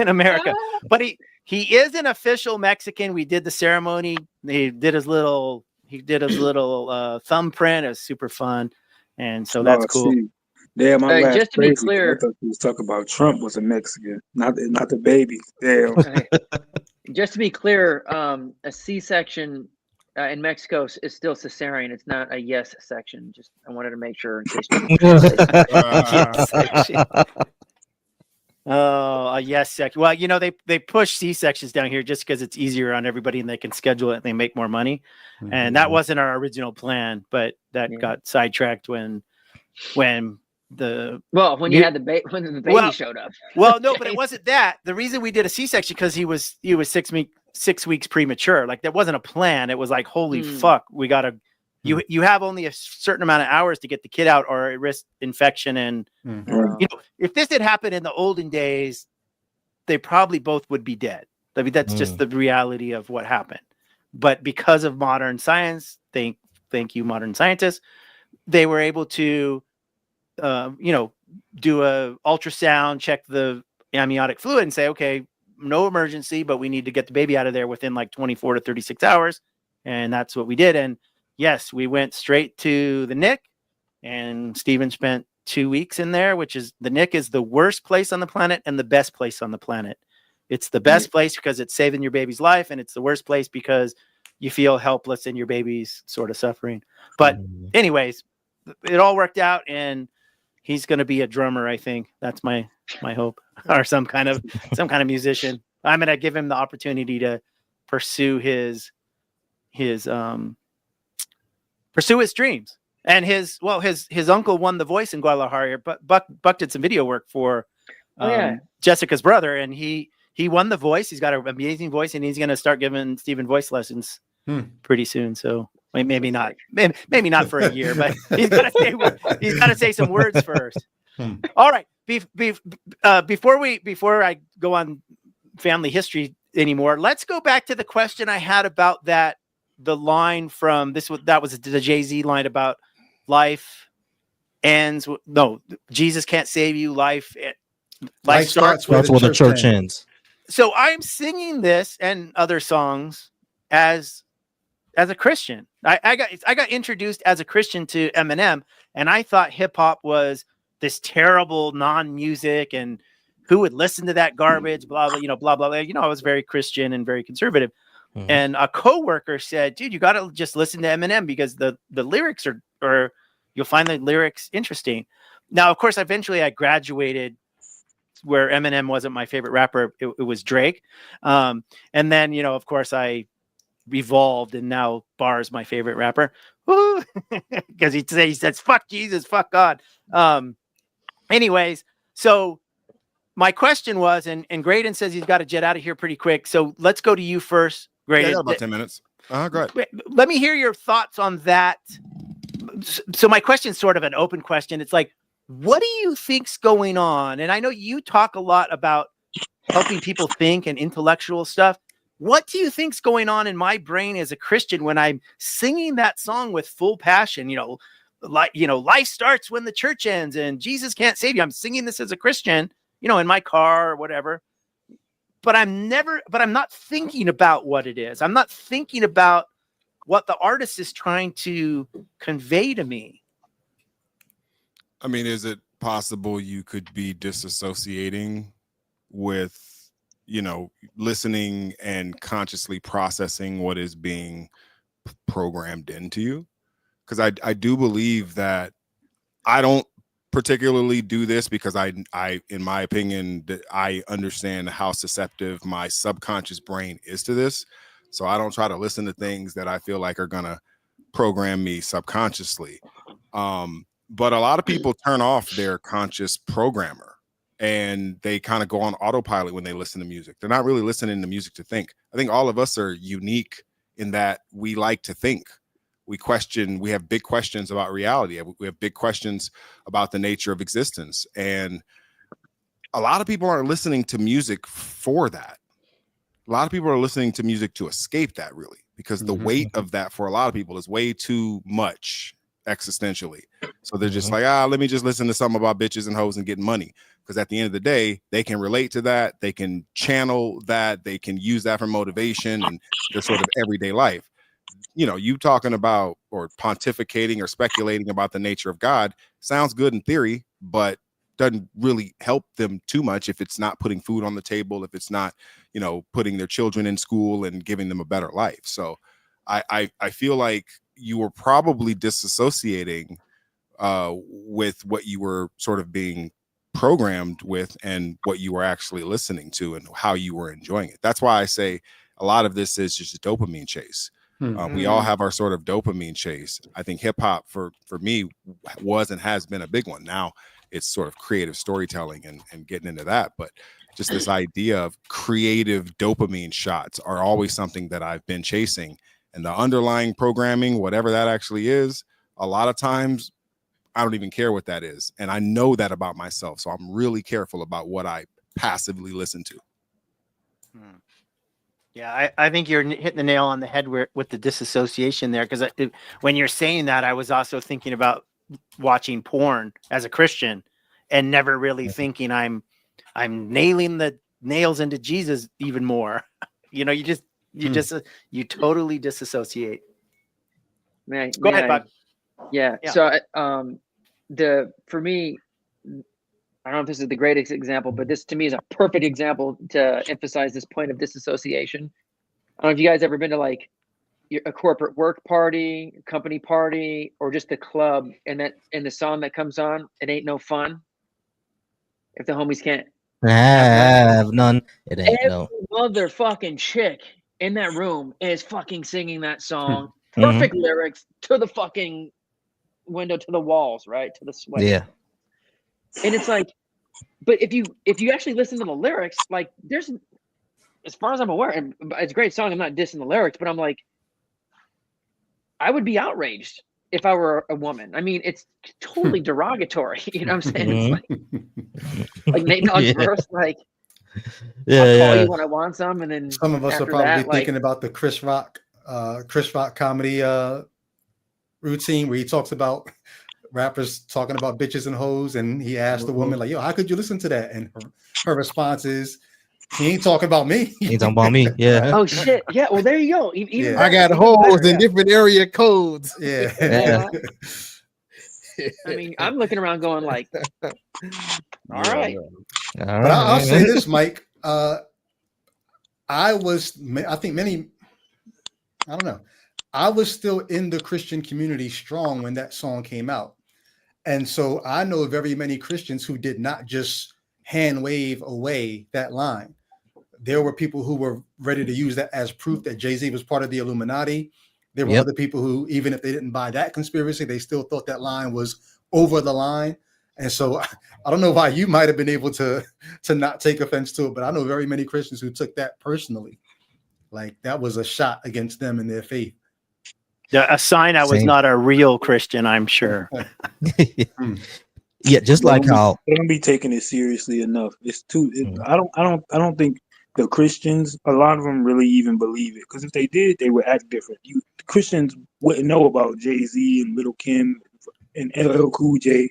America. But he is an official Mexican. We did the ceremony. He did his little thumbprint. It was super fun. And so that's cool. Damn, my last just to be crazy. clear, I thought you was talking about Trump was a Mexican, not the baby. Damn. Just to be clear, a C-section in Mexico is still cesarean. It's not a yes section. Just I wanted to make sure in case. Oh, a yes section. Well, they push C-sections down here just because it's easier on everybody and they can schedule it and they make more money. Mm-hmm. And that wasn't our original plan, but that got sidetracked when you had when the baby showed up. Well, no, but it wasn't that. The reason we did a C-section because he was 6 weeks premature. Like that wasn't a plan. It was like, holy fuck, we gotta. You have only a certain amount of hours to get the kid out, or it risks infection. And if this had happened in the olden days, they probably both would be dead. I mean, that's just the reality of what happened. But because of modern science, thank you, modern scientists, they were able to, do a ultrasound, check the amniotic fluid, and say, okay, no emergency, but we need to get the baby out of there within like 24 to 36 hours. And that's what we did. And yes, we went straight to the NIC, and Steven spent 2 weeks in there, which is the NIC is the worst place on the planet and the best place on the planet. It's the best place because it's saving your baby's life, and it's the worst place because you feel helpless and your baby's sort of suffering. But anyways, it all worked out, and he's going to be a drummer. I think that's my hope, or some kind of musician. I'm going to give him the opportunity to pursue his dreams. And his uncle won The Voice in Guadalajara, but Buck did some video work for Jessica's brother, and he won The Voice. He's got an amazing voice, and he's going to start giving Steven voice lessons pretty soon. So maybe not for a year, but he's got to say some words first. All right. Before I go on family history anymore, let's go back to the question I had about the line from that was the Jay-Z line about life ends. No, Jesus can't save you. Life starts where the church ends. So I'm singing this and other songs as a Christian. I got introduced as a Christian to Eminem, and I thought hip hop was this terrible non-music, and who would listen to that garbage, blah, blah, blah, blah, blah. I was very Christian and very conservative. Mm-hmm. And a coworker said, dude, you got to just listen to Eminem because the lyrics are you'll find the lyrics interesting. Now, of course, eventually I graduated where Eminem wasn't my favorite rapper. It was Drake. And then, of course, I evolved, and now Barr's my favorite rapper. Because he says, fuck Jesus, fuck God. Anyways, so my question was, and Graydon says he's got to jet out of here pretty quick. So let's go to you first, Graydon. Yeah, I got about 10 minutes. Go ahead. Let me hear your thoughts on that. So my question is sort of an open question. It's like, what do you think's going on? And I know you talk a lot about helping people think and intellectual stuff. What do you think's going on in my brain as a Christian when I'm singing that song with full passion? Life starts when the church ends and Jesus can't save you. I'm singing this as a Christian, in my car or whatever. But I'm not thinking about what it is. I'm not thinking about what the artist is trying to convey to me. I mean, is it possible you could be disassociating with, listening and consciously processing what is being programmed into you? Because I do believe that I don't particularly do this because I in my opinion, that I understand how susceptible my subconscious brain is to this. So I don't try to listen to things that I feel like are gonna program me subconsciously. But a lot of people turn off their conscious programmer and they kind of go on autopilot when they listen to music. They're not really listening to music to think. I think all of us are unique in that we like to think. We have big questions about reality. We have big questions about the nature of existence. And a lot of people aren't listening to music for that. A lot of people are listening to music to escape that, really, because the weight of that for a lot of people is way too much existentially. So they're just like, let me just listen to something about bitches and hoes and getting money. Because at the end of the day, they can relate to that. They can channel that. They can use that for motivation and their sort of everyday life. You talking about or pontificating or speculating about the nature of God sounds good in theory, but doesn't really help them too much if it's not putting food on the table, if it's not, putting their children in school and giving them a better life. So I feel like you were probably disassociating with what you were sort of being programmed with and what you were actually listening to and how you were enjoying it. That's why I say a lot of this is just a dopamine chase. We all have our sort of dopamine chase. I think hip hop for me was and has been a big one. Now it's sort of creative storytelling and getting into that. But just this idea of creative dopamine shots are always something that I've been chasing. And the underlying programming, whatever that actually is, a lot of times I don't even care what that is. And I know that about myself. So I'm really careful about what I passively listen to. Yeah, I think you're hitting the nail on the head with the disassociation there. Because when you're saying that, I was also thinking about watching porn as a Christian and never really thinking I'm nailing the nails into Jesus even more. You totally disassociate. Go ahead, Buck. Yeah. So for me, I don't know if this is the greatest example, but this to me is a perfect example to emphasize this point of disassociation. I don't know if you guys ever been to like a corporate work party, company party, or just the club, and the song that comes on, "It Ain't No Fun." If the homies can't have none, it ain't every no motherfucking chick in that room is fucking singing that song. Perfect lyrics to the fucking window, to the walls, right? To the sweat. Yeah. And it's like, but if you actually listen to the lyrics, like there's, as far as I'm aware, and it's a great song. I'm not dissing the lyrics, but I'm like, I would be outraged if I were a woman. I mean, it's totally derogatory. You know what I'm saying? It's like Nate Dogg's verse, like, I'll call you when I want some, and then some of us are probably thinking about the Chris Rock comedy routine where he talks about rappers talking about bitches and hoes, and he asked the woman like, "Yo, how could you listen to that?" And her response is, "He ain't talking about me. He ain't talking about me." Yeah. Oh shit. Yeah. Well, there you go. Even I got holes in different area codes. Yeah. I mean, I'm looking around going like, all right. But I'll say this, Mike. I was still in the Christian community strong when that song came out. And so I know very many Christians who did not just hand wave away that line. There were people who were ready to use that as proof that Jay-Z was part of the Illuminati. There were other people who, even if they didn't buy that conspiracy, they still thought that line was over the line. And so I don't know why you might have been able to not take offense to it, but I know very many Christians who took that personally. Like that was a shot against them and their faith. A sign I was not a real Christian, I'm sure. Yeah, just like how They don't be taking it seriously enough. It's too. I don't think the Christians, a lot of them really even believe it. Because if they did, they would act different. Christians wouldn't know about Jay-Z and Little Kim and LL Cool J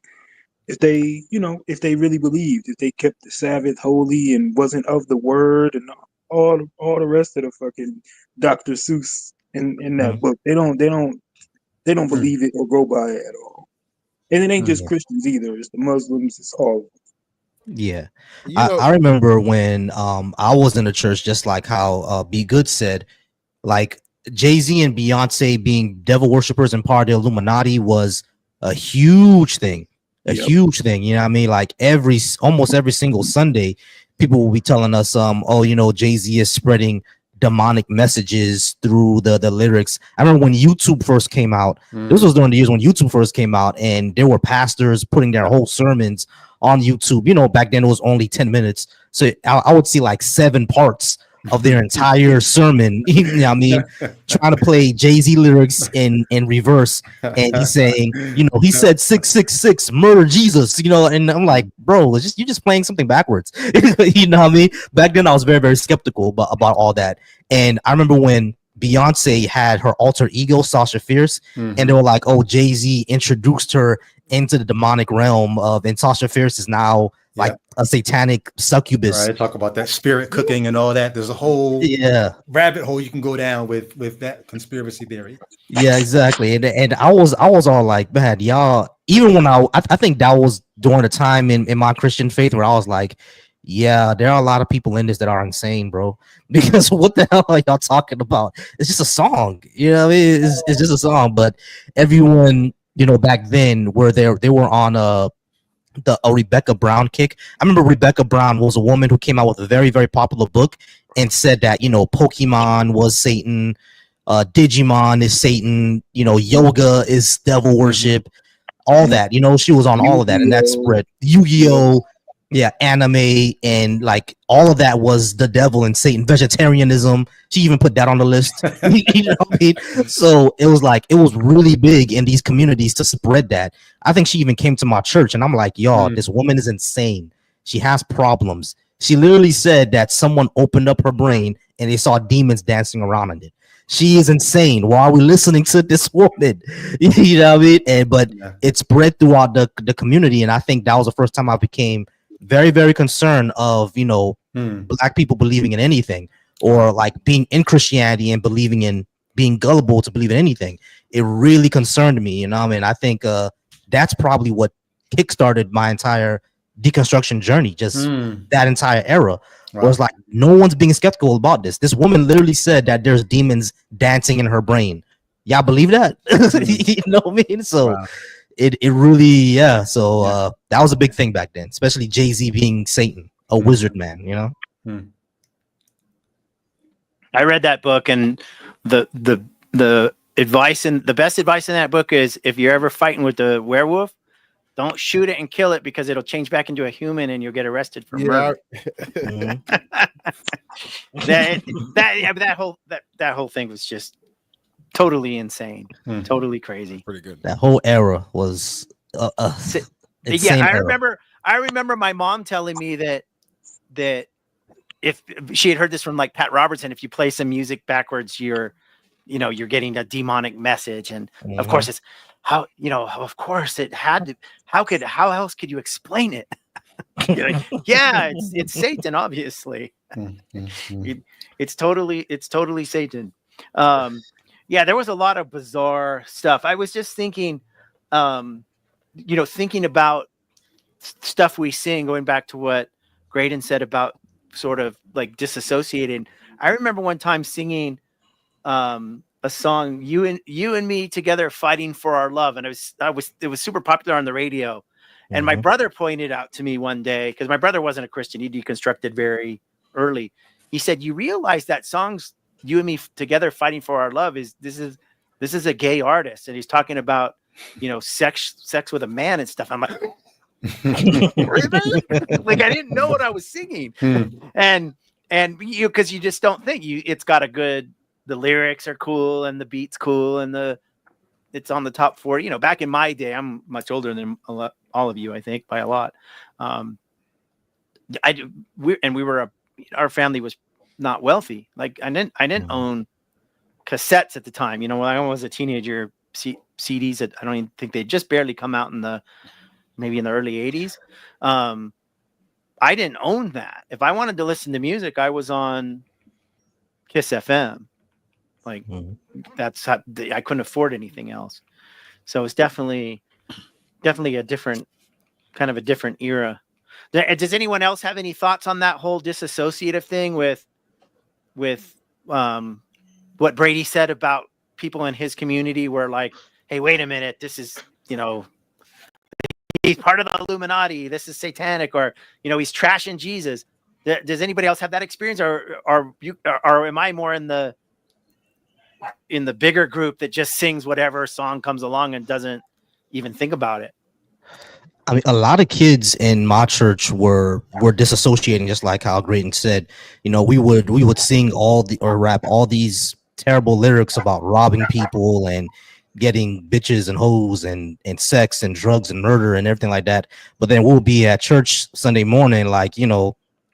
if they, if they really believed, if they kept the Sabbath holy and wasn't of the word and all the rest of the fucking Dr. Seuss in that book. They don't believe it or go by it at all. And it ain't just Christians either. It's the Muslims. It's all. Yeah, You I, know, I remember when I was in the church, just like how Be Good said, like Jay-Z and Beyonce being devil worshippers and part of the Illuminati was a huge thing. A huge thing, you know what I mean? Like almost every single Sunday, people will be telling us, Jay-Z is spreading demonic messages through the lyrics. I remember when YouTube first came out. This was during the years when YouTube first came out, and there were pastors putting their whole sermons on YouTube. Back then it was only 10 minutes, so I would see like 7 parts of their entire sermon. You know what I mean? Trying to play Jay-Z lyrics in reverse, and he's saying, he said 666 murder Jesus, and I'm like, bro, you're just playing something backwards. You know what I mean? Back then I was very, very skeptical about all that. And I remember when Beyonce had her alter ego, Sasha Fierce, and they were like, oh, Jay-Z introduced her into the demonic realm and Sasha Fierce is now like a satanic succubus. Right, talk about that spirit cooking and all that. There's a whole rabbit hole you can go down with that conspiracy theory. Yeah, exactly. And I was all like, man, y'all. Even when I think that was during the time in my Christian faith where I was like, yeah, there are a lot of people in this that are insane, bro. Because what the hell are y'all talking about? It's just a song, it's just a song. But everyone, back then they were on a Rebecca Brown kick. I remember Rebecca Brown was a woman who came out with a very, very popular book and said that, Pokemon was Satan, Digimon is Satan, yoga is devil worship, all that. She was on all of that, and that spread. Yu-Gi-Oh, anime, and like all of that was the devil and Satan. Vegetarianism, she even put that on the list. You know what I mean? So it was really big in these communities to spread that. I think she even came to my church, and I'm like, y'all, this woman is insane. She has problems. She literally said that someone opened up her brain and they saw demons dancing around in it. She is insane. Why are we listening to this woman? You know what I mean? But it spread throughout the community, and I think that was the first time I became very, very concerned of Black people believing in anything, or like being in Christianity and believing in being gullible to believe in anything. It really concerned me. I think that's probably what kickstarted my entire deconstruction journey. Just that entire era was like no one's being skeptical about this. This woman literally said that there's demons dancing in her brain. Y'all believe that? You know what I mean? So. Wow. It really, so that was a big thing back then, especially Jay-Z being Satan, a wizard man, I read that book, and the advice, and the best advice in that book is, if you're ever fighting with the werewolf, don't shoot it and kill it, because it'll change back into a human and you'll get arrested for murder. that whole thing was just totally insane, totally crazy. Pretty good. That whole era was insane. I remember my mom telling me that if she had heard this from like Pat Robertson, if you play some music backwards, you're getting a demonic message. And of course it's of course it had to, how else could you explain it? Like, it's Satan, obviously. It's totally Satan. There was a lot of bizarre stuff. I was just thinking, thinking about stuff we sing, going back to what Graydon said about sort of like disassociated. I remember one time singing a song, you and me together fighting for our love. And it was super popular on the radio. And my brother pointed out to me one day, because my brother wasn't a Christian. He deconstructed very early. He said, you realize that song's You and Me Together Fighting for Our Love this is a gay artist, and he's talking about sex with a man and stuff. I'm like, really? Like, I didn't know what I was singing. And because you just don't think it's got the lyrics are cool and the beat's cool and it's on the top 40. Back in my day, I'm much older than all of you, I think, by a lot. Our family was not wealthy. Like I didn't own cassettes at the time. You know, when I was a teenager, CDs that I don't even think they just barely come out maybe in the early 80s. I didn't own that. If I wanted to listen to music, I was on Kiss FM. Like that's how I couldn't afford anything else. So it's definitely a different era. Does anyone else have any thoughts on that whole disassociative thing with what Brady said about people in his community where like, hey, wait a minute, this is, he's part of the Illuminati, this is satanic, or, he's trashing Jesus. Does anybody else have that experience, or am I more in the bigger group that just sings whatever song comes along and doesn't even think about it? I mean, a lot of kids in my church were disassociating, just like how Grayton said. We would sing or rap all these terrible lyrics about robbing people and getting bitches and hoes and sex and drugs and murder and everything like that. But then we'll be at church Sunday morning, like,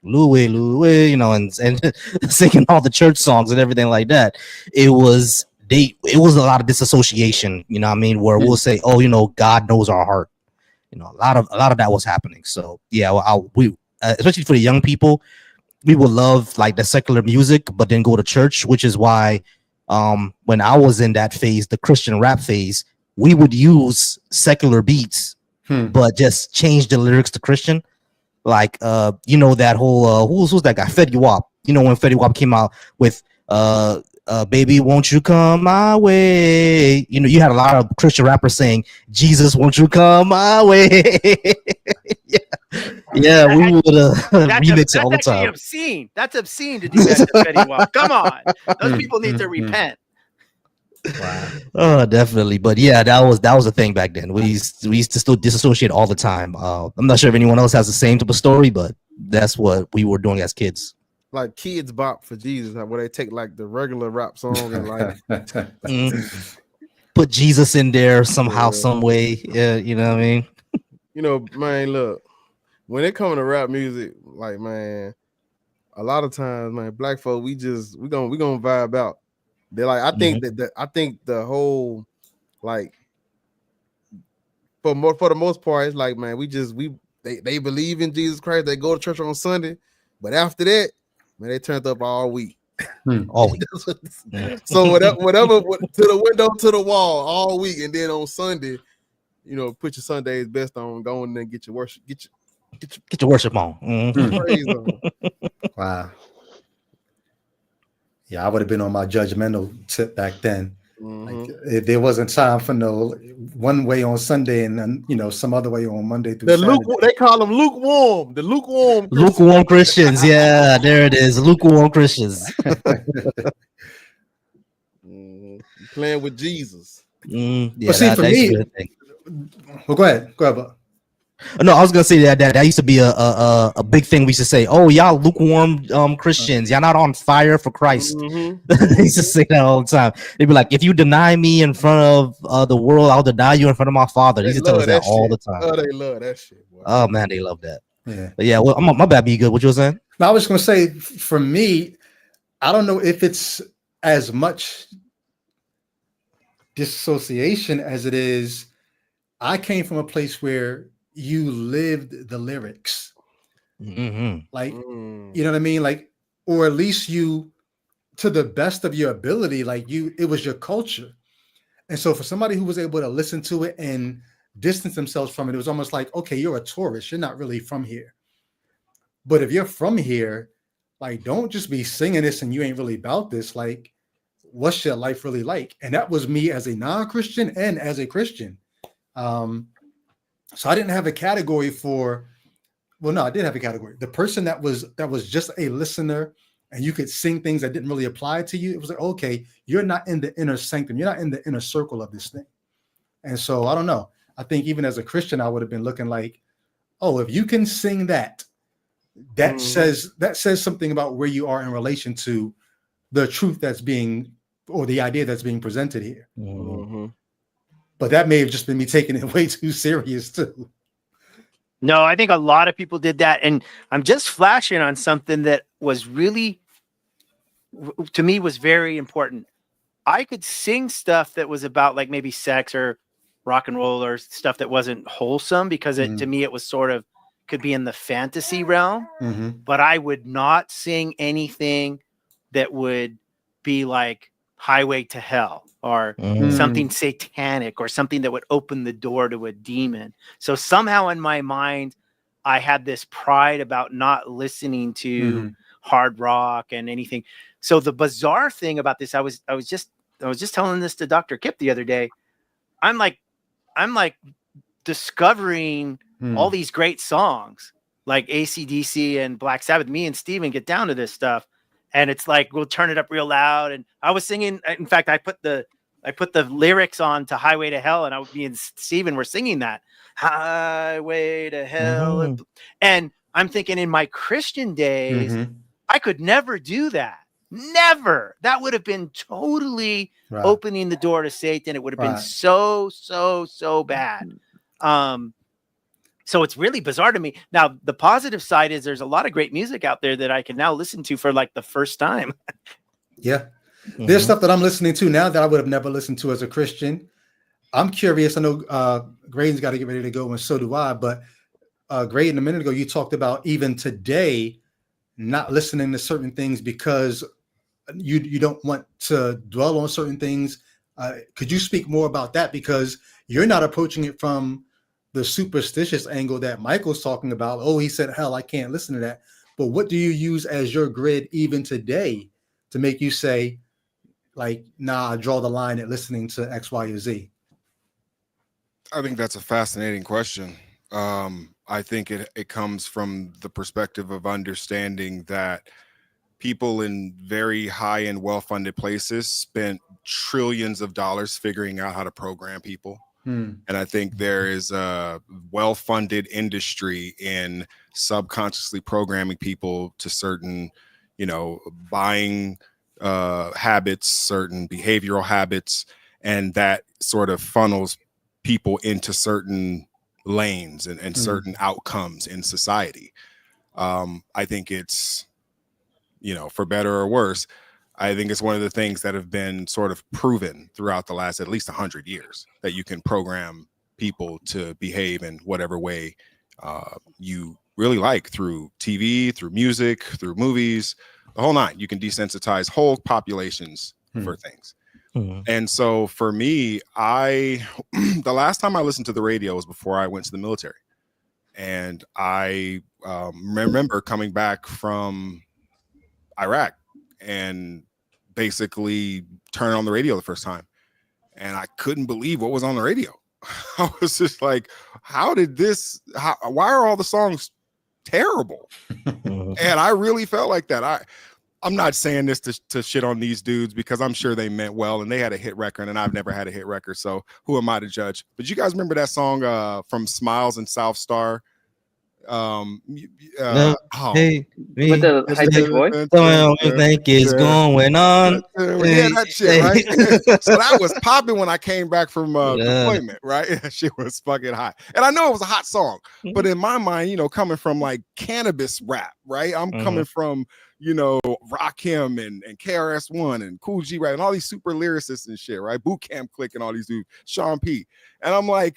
Louie, and singing all the church songs and everything like that. It was a lot of disassociation, what I mean, where we'll say, oh, God knows our heart. A lot of that was happening. So yeah, we especially for the young people, we would love like the secular music, but then go to church, which is why when I was in that phase, the Christian rap phase, we would use secular beats, but just change the lyrics to Christian. Like that whole who's that guy, Fetty Wap. When Fetty Wap came out with baby, won't you come my way? You had a lot of Christian rappers saying, Jesus, won't you come my way? yeah, we would remix it all the time. Obscene. That's obscene to do that to Fetty Wap. Come on. Those people need to repent. Wow. Oh, definitely. But yeah, that was a thing back then. We used to still disassociate all the time. I'm not sure if anyone else has the same type of story, but that's what we were doing as kids. Like Kids Bop for Jesus, where they take like the regular rap song and like put Jesus in there somehow, some way. Yeah, you know what I mean? Man, look, when it comes to rap music, like, man, a lot of times, man, black folk, we gonna vibe out. They're like, I think I think the whole, like, for the most part, it's like, man, they believe in Jesus Christ, they go to church on Sunday, but after that, man, they turned up all week. All week. So whatever to the window, to the wall all week, and then on Sunday, put your Sunday's best on, go in there and get your worship, get your worship on. Praise on. Wow. Yeah, I would have been on my judgmental tip back then. Like, if there wasn't time for no one way on Sunday and then some other way on Monday through Saturday. They call them lukewarm. The lukewarm Christians. Yeah, there it is. Lukewarm Christians. Playing with Jesus. Yeah, but see, for me, well, go ahead, Bob. No, I was gonna say that used to be a big thing. We used to say, "Oh, y'all lukewarm Christians, y'all not on fire for Christ." They used to say that all the time. They'd be like, "If you deny me in front of the world, I'll deny you in front of my Father." They used to tell us that all the time. Oh, they love that shit. Boy. Oh man, they love that. Yeah, but yeah. Well, my bad. Be good. What you were saying? No, I was gonna say, for me, I don't know if it's as much disassociation as it is. I came from a place where you lived the lyrics, like, you know what I mean? Like, or at least you, to the best of your ability, like it was your culture. And so for somebody who was able to listen to it and distance themselves from it, it was almost like, okay, you're a tourist. You're not really from here. But if you're from here, like, don't just be singing this and you ain't really about this. Like, what's your life really like? And that was me as a non-Christian and as a Christian. So I didn't have a category I did have a category. The person that was just a listener and you could sing things that didn't really apply to you. It was like, okay, you're not in the inner sanctum. You're not in the inner circle of this thing. And so I don't know. I think even as a Christian, I would have been looking like, oh, if you can sing that says something about where you are in relation to the truth that's being, or the idea that's being presented here. But that may have just been me taking it way too serious too. No, I think a lot of people did that. And I'm just flashing on something that was really, to me, was very important. I could sing stuff that was about like maybe sex or rock and roll or stuff that wasn't wholesome because to me, it was sort of could be in the fantasy realm, but I would not sing anything that would be like Highway to Hell or something satanic or something that would open the door to a demon. So somehow in my mind, I had this pride about not listening to hard rock and anything. So the bizarre thing about this, I was just telling this to Dr. Kip the other day. I'm like discovering all these great songs like AC/DC and Black Sabbath. Me and Steven get down to this stuff. And it's like, we'll turn it up real loud. And I was singing, in fact, I put the lyrics on to Highway to Hell, and me and Steven were singing that Highway to Hell. And I'm thinking in my Christian days, I could never do that. Never. That would have been totally opening the door to Satan. It would have been so bad. So it's really bizarre to me. Now, the positive side is there's a lot of great music out there that I can now listen to for like the first time. There's stuff that I'm listening to now that I would have never listened to as a Christian. I'm curious. I know Graydon's got to get ready to go, and so do I. But Graydon, a minute ago, you talked about even today not listening to certain things because you don't want to dwell on certain things. Could you speak more about that? Because you're not approaching it from the superstitious angle that Michael's talking about. Oh, he said, hell, I can't listen to that. But what do you use as your grid even today to make you say, like, nah, I draw the line at listening to X, Y, or Z? I think that's a fascinating question. I think it comes from the perspective of understanding that people in very high and well-funded places spent trillions of dollars figuring out how to program people. And I think there is a well-funded industry in subconsciously programming people to certain, buying habits, certain behavioral habits, and that sort of funnels people into certain lanes and certain outcomes in society. I think it's, for better or worse, I think it's one of the things that have been sort of proven throughout the last at least 100 years that you can program people to behave in whatever way you really like, through TV, through music, through movies, the whole nine. You can desensitize whole populations for things. And so for me, the last time I listened to the radio was before I went to the military. And I remember coming back from Iraq and basically turning on the radio the first time. And I couldn't believe what was on the radio. I was just like, why are all the songs terrible? And I really felt like that. I'm not saying this to shit on these dudes, because I'm sure they meant well and they had a hit record and I've never had a hit record. So who am I to judge? But you guys remember that song from Smiles and South Star? Hey, with the high-pitched voice? Think it's going on. Yeah, that shit, right? So that was popping when I came back from deployment, right? That shit was fucking hot. And I know it was a hot song, but in my mind, coming from like cannabis rap, right? I'm coming from, Rakim and KRS-One and Cool G, right? And all these super lyricists and shit, right? Boot Camp Click and all these dudes, Sean P. And I'm like,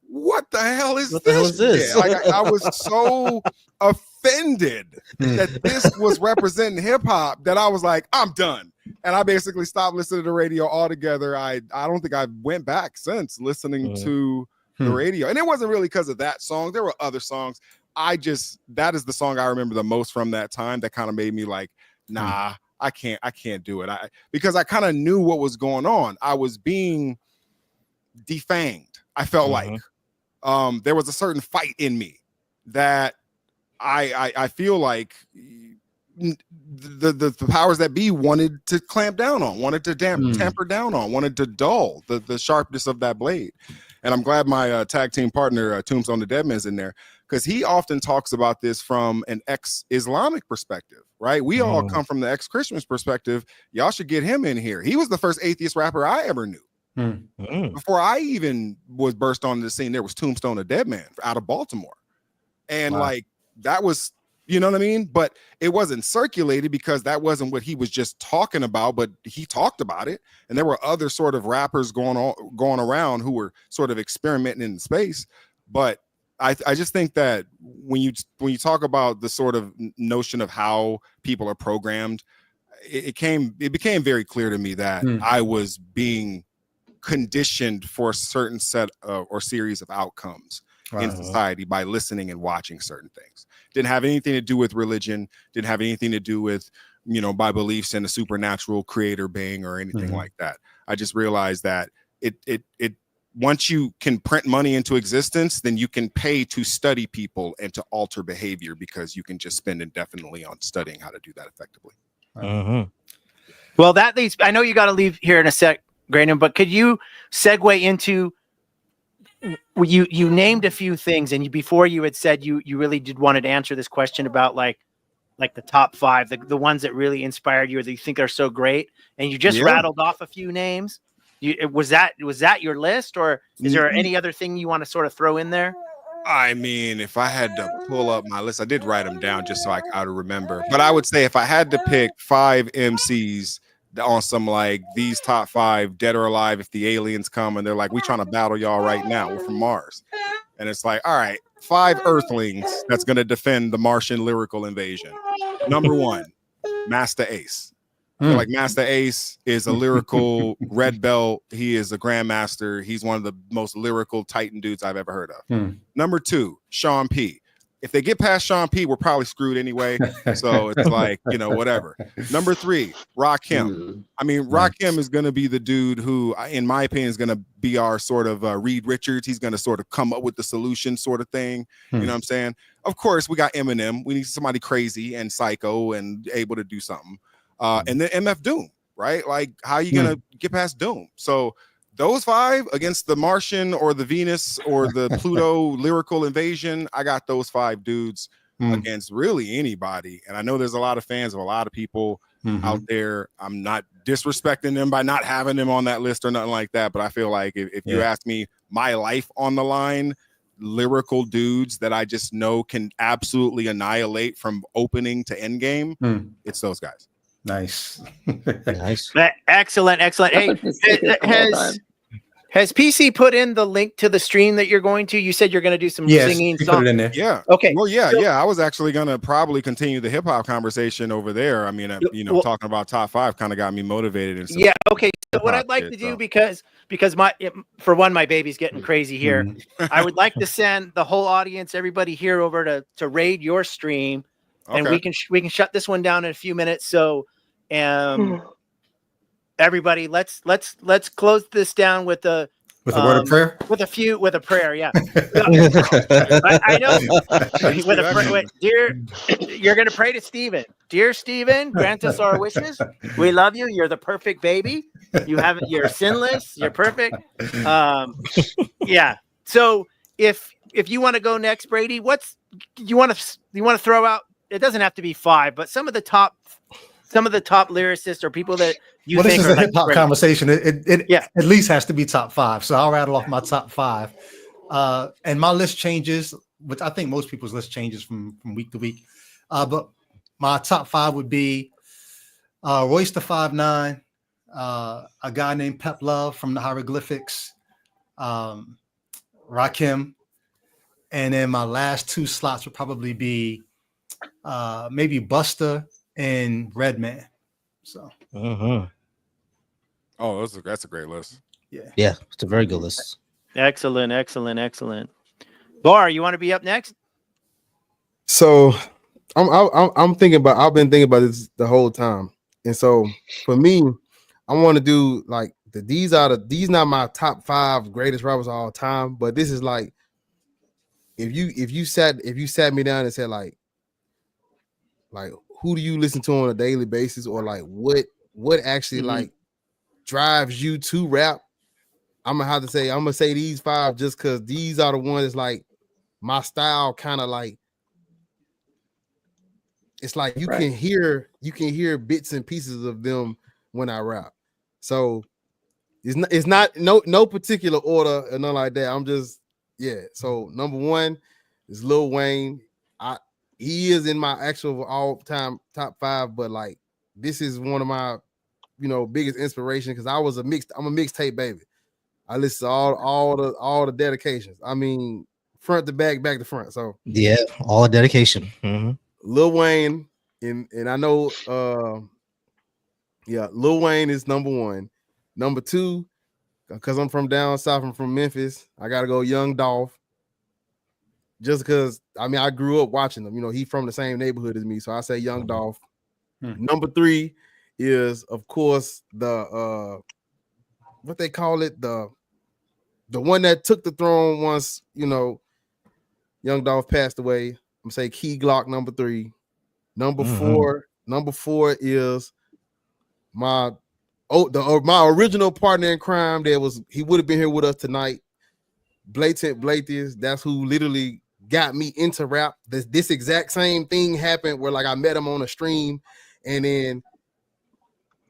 what the hell is this? I was so offended that this was representing hip hop that I was like, I'm done. And I basically stopped listening to the radio altogether. I don't think I went back since listening to the radio. And it wasn't really because of that song. There were other songs. That is the song I remember the most from that time that kind of made me like, nah, I can't do it. Because I kind of knew what was going on. I was being defanged. I felt like there was a certain fight in me that I feel like the powers that be wanted to clamp down on, wanted to tamper down on, wanted to dull the sharpness of that blade. And I'm glad my tag team partner, Tombstone the Deadman, is in there, because he often talks about this from an ex-Islamic perspective, right? We all come from the ex-Christian perspective. Y'all should get him in here. He was the first atheist rapper I ever knew. Before I even was burst onto the scene, there was Tombstone the Deadman out of Baltimore. And Wow. like that was, you know what I mean? But it wasn't circulated because that wasn't what he was just talking about, but he talked about it. And there were other sort of rappers going around who were sort of experimenting in the space. But I just think that when you talk about the sort of notion of how people are programmed, it became very clear to me that I was being conditioned for a certain set of, or series of outcomes in society by listening and watching certain things. Didn't have anything to do with religion, didn't have anything to do with, you know, my beliefs in a supernatural creator being or anything like that. I just realized that it once you can print money into existence, then you can pay to study people and to alter behavior, because you can just spend indefinitely on studying how to do that effectively. Well, that leads, I know you got to leave here in a sec, Grayson, but could you segue into, you named a few things, and before you had said you really did wanted to answer this question about like the top 5, the ones that really inspired you or that you think are so great, and you just rattled off a few names. Was that your list, or is there any other thing you want to sort of throw in there? I mean, if I had to pull up my list, I did write them down just so I could remember. But I would say if I had to pick 5 MCs on some like these top 5, dead or alive, if the aliens come and they're like, we trying to battle y'all right now, we're from Mars. And it's like, all right, 5 Earthlings that's going to defend the Martian lyrical invasion. Number 1, Master Ace. I feel like Master Ace is a lyrical red belt. He is a grandmaster. He's one of the most lyrical Titan dudes I've ever heard of. Number 2, Sean P. If they get past Sean P, we're probably screwed anyway. So it's like, you know, whatever. Number 3, Rakim. I mean, Rakim is going to be the dude who, in my opinion, is going to be our sort of Reed Richards. He's going to sort of come up with the solution sort of thing. You know what I'm saying? Of course, we got Eminem. We need somebody crazy and psycho and able to do something. And then MF Doom, right? Like, how are you going to get past Doom? So those 5 against the Martian or the Venus or the Pluto lyrical invasion, I got those 5 dudes against really anybody. And I know there's a lot of fans of a lot of people out there. I'm not disrespecting them by not having them on that list or nothing like that. But I feel like if you ask me my life on the line, lyrical dudes that I just know can absolutely annihilate from opening to end game, it's those guys. Nice. Nice. Excellent. Hey, has PC put in the link to the stream that you're going to? You said you're going to do some singing songs. Put it in there. Yeah. Okay. Well, yeah. I was actually going to probably continue the hip hop conversation over there. I mean, talking about top 5 kind of got me motivated. And yeah. Okay. So what I'd like to do, because my baby's getting crazy here, I would like to send the whole audience, everybody here, over to raid your stream, and we can shut this one down in a few minutes. So, everybody, let's close this down with a word of prayer. With a prayer, yeah. I know. With a prayer, dear, you're going to pray to Stephen. Dear Stephen, grant us our wishes. We love you. You're the perfect baby. You're sinless. You're perfect. Yeah. So if you want to go next, Brady, you want to throw out? It doesn't have to be 5, but some of the top lyricists or people that you think this is are a hip hop conversation. It at least has to be top 5. So I'll rattle off my top 5. And my list changes, which I think most people's list changes from week to week. But my top 5 would be Royce the 5'9", a guy named Pep Love from the Hieroglyphics, Rakim, and then my last 2 slots would probably be maybe Busta and Redman. So that's a great list. Yeah, it's a very good list. Excellent. Bar, you want to be up next? So I'm thinking about, I've been thinking about this the whole time. And so for me, I want to do like these not my top 5 greatest rappers of all time, but this is like, if you sat me down and said like who do you listen to on a daily basis, or like what actually like drives you to rap, I'm gonna say these 5 just because these are the ones that's like my style, kind of like, it's like you can hear bits and pieces of them when I rap. So it's not no particular order or nothing like that. I'm just, yeah. So number 1, It's Lil Wayne. He is in my actual all-time top 5, but like this is one of my biggest inspiration because I'm a mixtape baby. I listen to all the dedications. I mean, front to back, back to front. So yeah, all dedication. Lil Wayne, and I know Lil Wayne is number 1. Number 2, because I'm from down south, I'm from Memphis, I gotta go Young Dolph. Just because I grew up watching him. He's from the same neighborhood as me, so I say Young Dolph. Number 3 is, of course, the what they call it, the one that took the throne once Young Dolph passed away. I'm gonna say Key Glock, number 3. Number 4 is my original partner in crime. He would have been here with us tonight. Blatant Blatant. That's who literally got me into rap. This exact same thing happened where like I met him on a stream, and then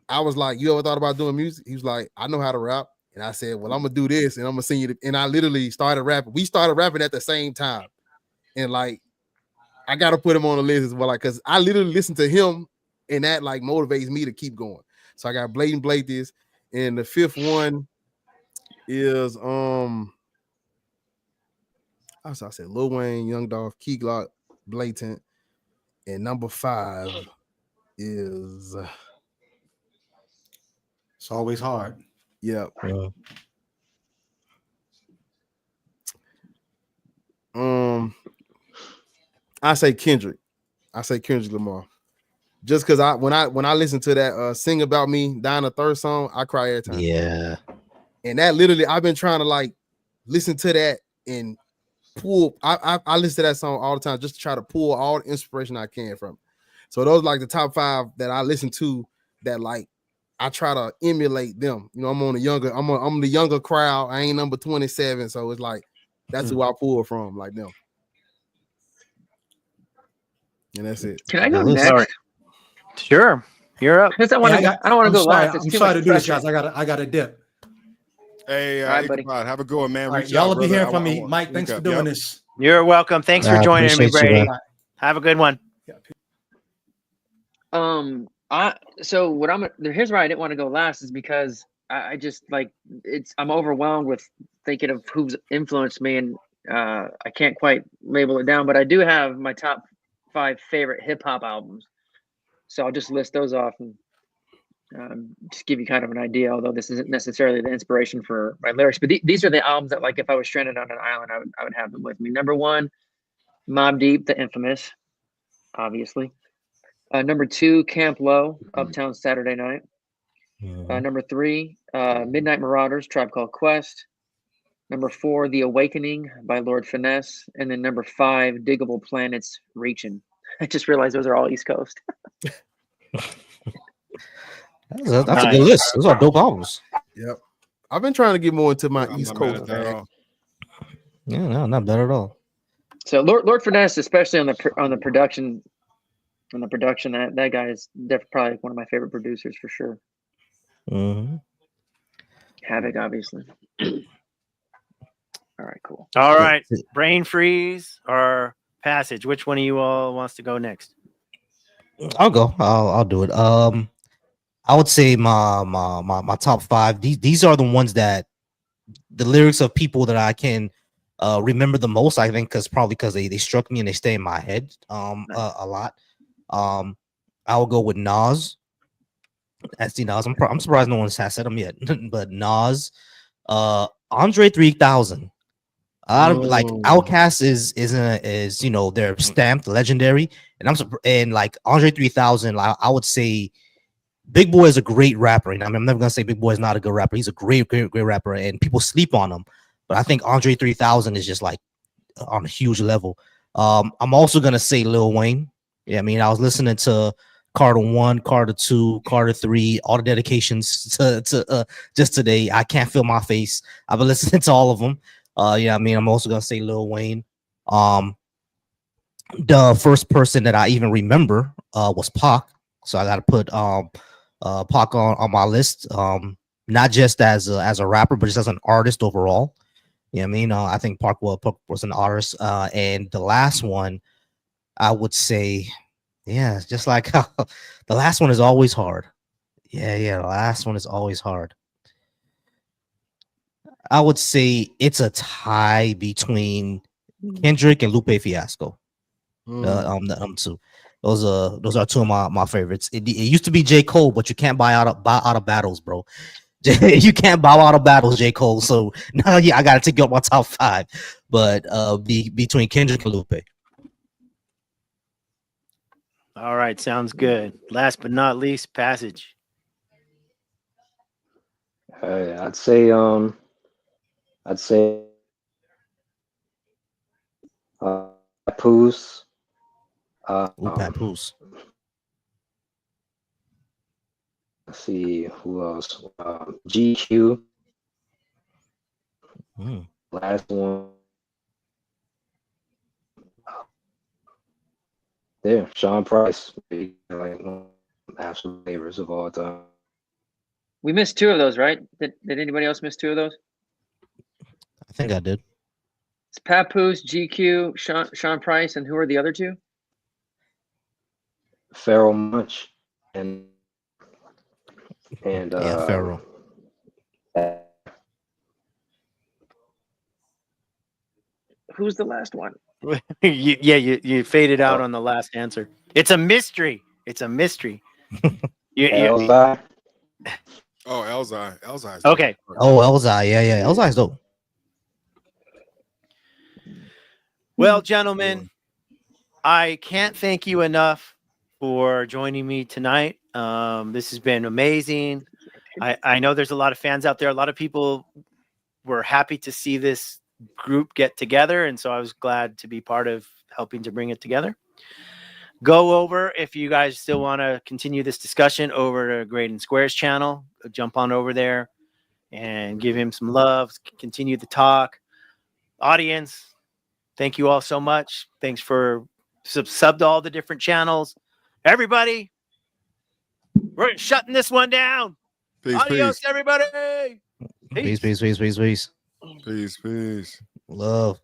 I was like, "You ever thought about doing music?" He was like, "I know how to rap." And I said, "Well, I'm gonna do this, and I'm gonna sing you." And I literally started rapping. We started rapping at the same time, and like I gotta put him on the list as well, like because I literally listen to him, and that like motivates me to keep going. So I got Blatant Blatant, and the 5th one is I said Lil Wayne, Young Dolph, Key Glock, Blatant, and number 5 is It's always hard. Yeah. I say Kendrick. Lamar. Just because when I listen to that "Sing About Me" Down the Third song, I cry every time. Yeah. And that literally, I've been trying to like listen to that and pull. I listen to that song all the time just to try to pull all the inspiration I can from it. So those are like the top 5 that I listen to that like I try to emulate them. I'm the younger crowd. I ain't number 27, so it's like that's who I pull from, like them. And that's it. Can I go next? Right. Sure, you're up. Because I want to. I don't want to go last. I'm sorry to do this, guys. I got a dip. Hey, right, buddy. have a good one, man. All right, y'all will be hearing from me, Mike. Thanks for doing this. You're welcome. Thanks for joining me, Brady. Have a good one. So what here's why I didn't want to go last is because I just like I'm overwhelmed with thinking of who's influenced me, and I can't quite label it down, but I do have my top 5 favorite hip hop albums. So I'll just list those off and just give you kind of an idea, although this isn't necessarily the inspiration for my lyrics, but these are the albums that like if I was stranded on an island, I would have them with me. Number 1, Mobb Deep, the Infamous, obviously. Number 2, Camp Lo, Uptown Saturday Night. Number 3, Midnight Marauders, Tribe Called Quest. Number 4, The Awakening by Lord Finesse. And then number 5, Diggable Planets, Reaching. I just realized those are all East Coast. That's a good list. Those are dope albums. Yep. I've been trying to get more into my East Coast. Yeah, no, not bad at all. So Lord Finesse, especially on the production, that guy is definitely probably one of my favorite producers for sure. Havoc, obviously. All right, cool. All right, Brain Freeze or Passage. Which one of you all wants to go next? I'll go. I'll do it. I would say my top 5. These are the ones that the lyrics of people that I can remember the most. I think because they struck me and they stay in my head a lot. I will go with Nas. SD Nas. I'm surprised no one has said him yet, but Nas, Andre 3000. Like Outkast is they're stamped legendary, and like Andre 3000. I would say Big Boy is a great rapper, and I'm never gonna say Big Boy is not a good rapper. He's a great rapper, and people sleep on him. But I think Andre 3000 is just like on a huge level. I'm also gonna say Lil Wayne. Yeah, I mean, I was listening to Carter 1, Carter 2, Carter 3, all the dedications to just today. I Can't Feel My Face. I've been listening to all of them. Yeah, I mean, I'm also gonna say Lil Wayne. The first person that I even remember was Pac, so I got to put Pac on my list. Not just as a rapper, but just as an artist overall. Yeah, I mean, I think Park was an artist. And the last one, I would say, yeah, just like how the last one is always hard. Yeah, the last one is always hard. I would say it's a tie between Kendrick and Lupe Fiasco. The two. Those are two of my favorites. It used to be J. Cole, but you can't buy out of battles, bro. You can't bow out of battles, J. Cole. So now, yeah, I gotta take you up my top 5. But between Kendrick and Lupe. All right, sounds good. Last but not least, Passage. I'd say Papoose. Papoose. Let's see who else. GQ. Last one. There, Sean Price. Like one of my absolute favorites of all time. We missed 2 of those, right? Did anybody else miss 2 of those? I think I did. It's Papoose, GQ, Sean Price, and who are the other 2? Pharoah Munch and Pharoah. Who's the last one? you faded out on the last answer. It's a mystery. It's a mystery. Elzai. Oh, Elzai. Elzai's okay. Oh, Elzai. Yeah. Elzai's dope. Well, gentlemen, I can't thank you enough for joining me tonight. This has been amazing. I know there's a lot of fans out there. A lot of people were happy to see this group get together, and so I was glad to be part of helping to bring it together. Go over, if you guys still want to continue this discussion, over to Graydon Square's channel. Jump on over there and give him some love. Continue the talk. Audience, thank you all so much. Thanks for sub to all the different channels. Everybody, we're shutting this one down. Adios, everybody. Peace. Peace. Love.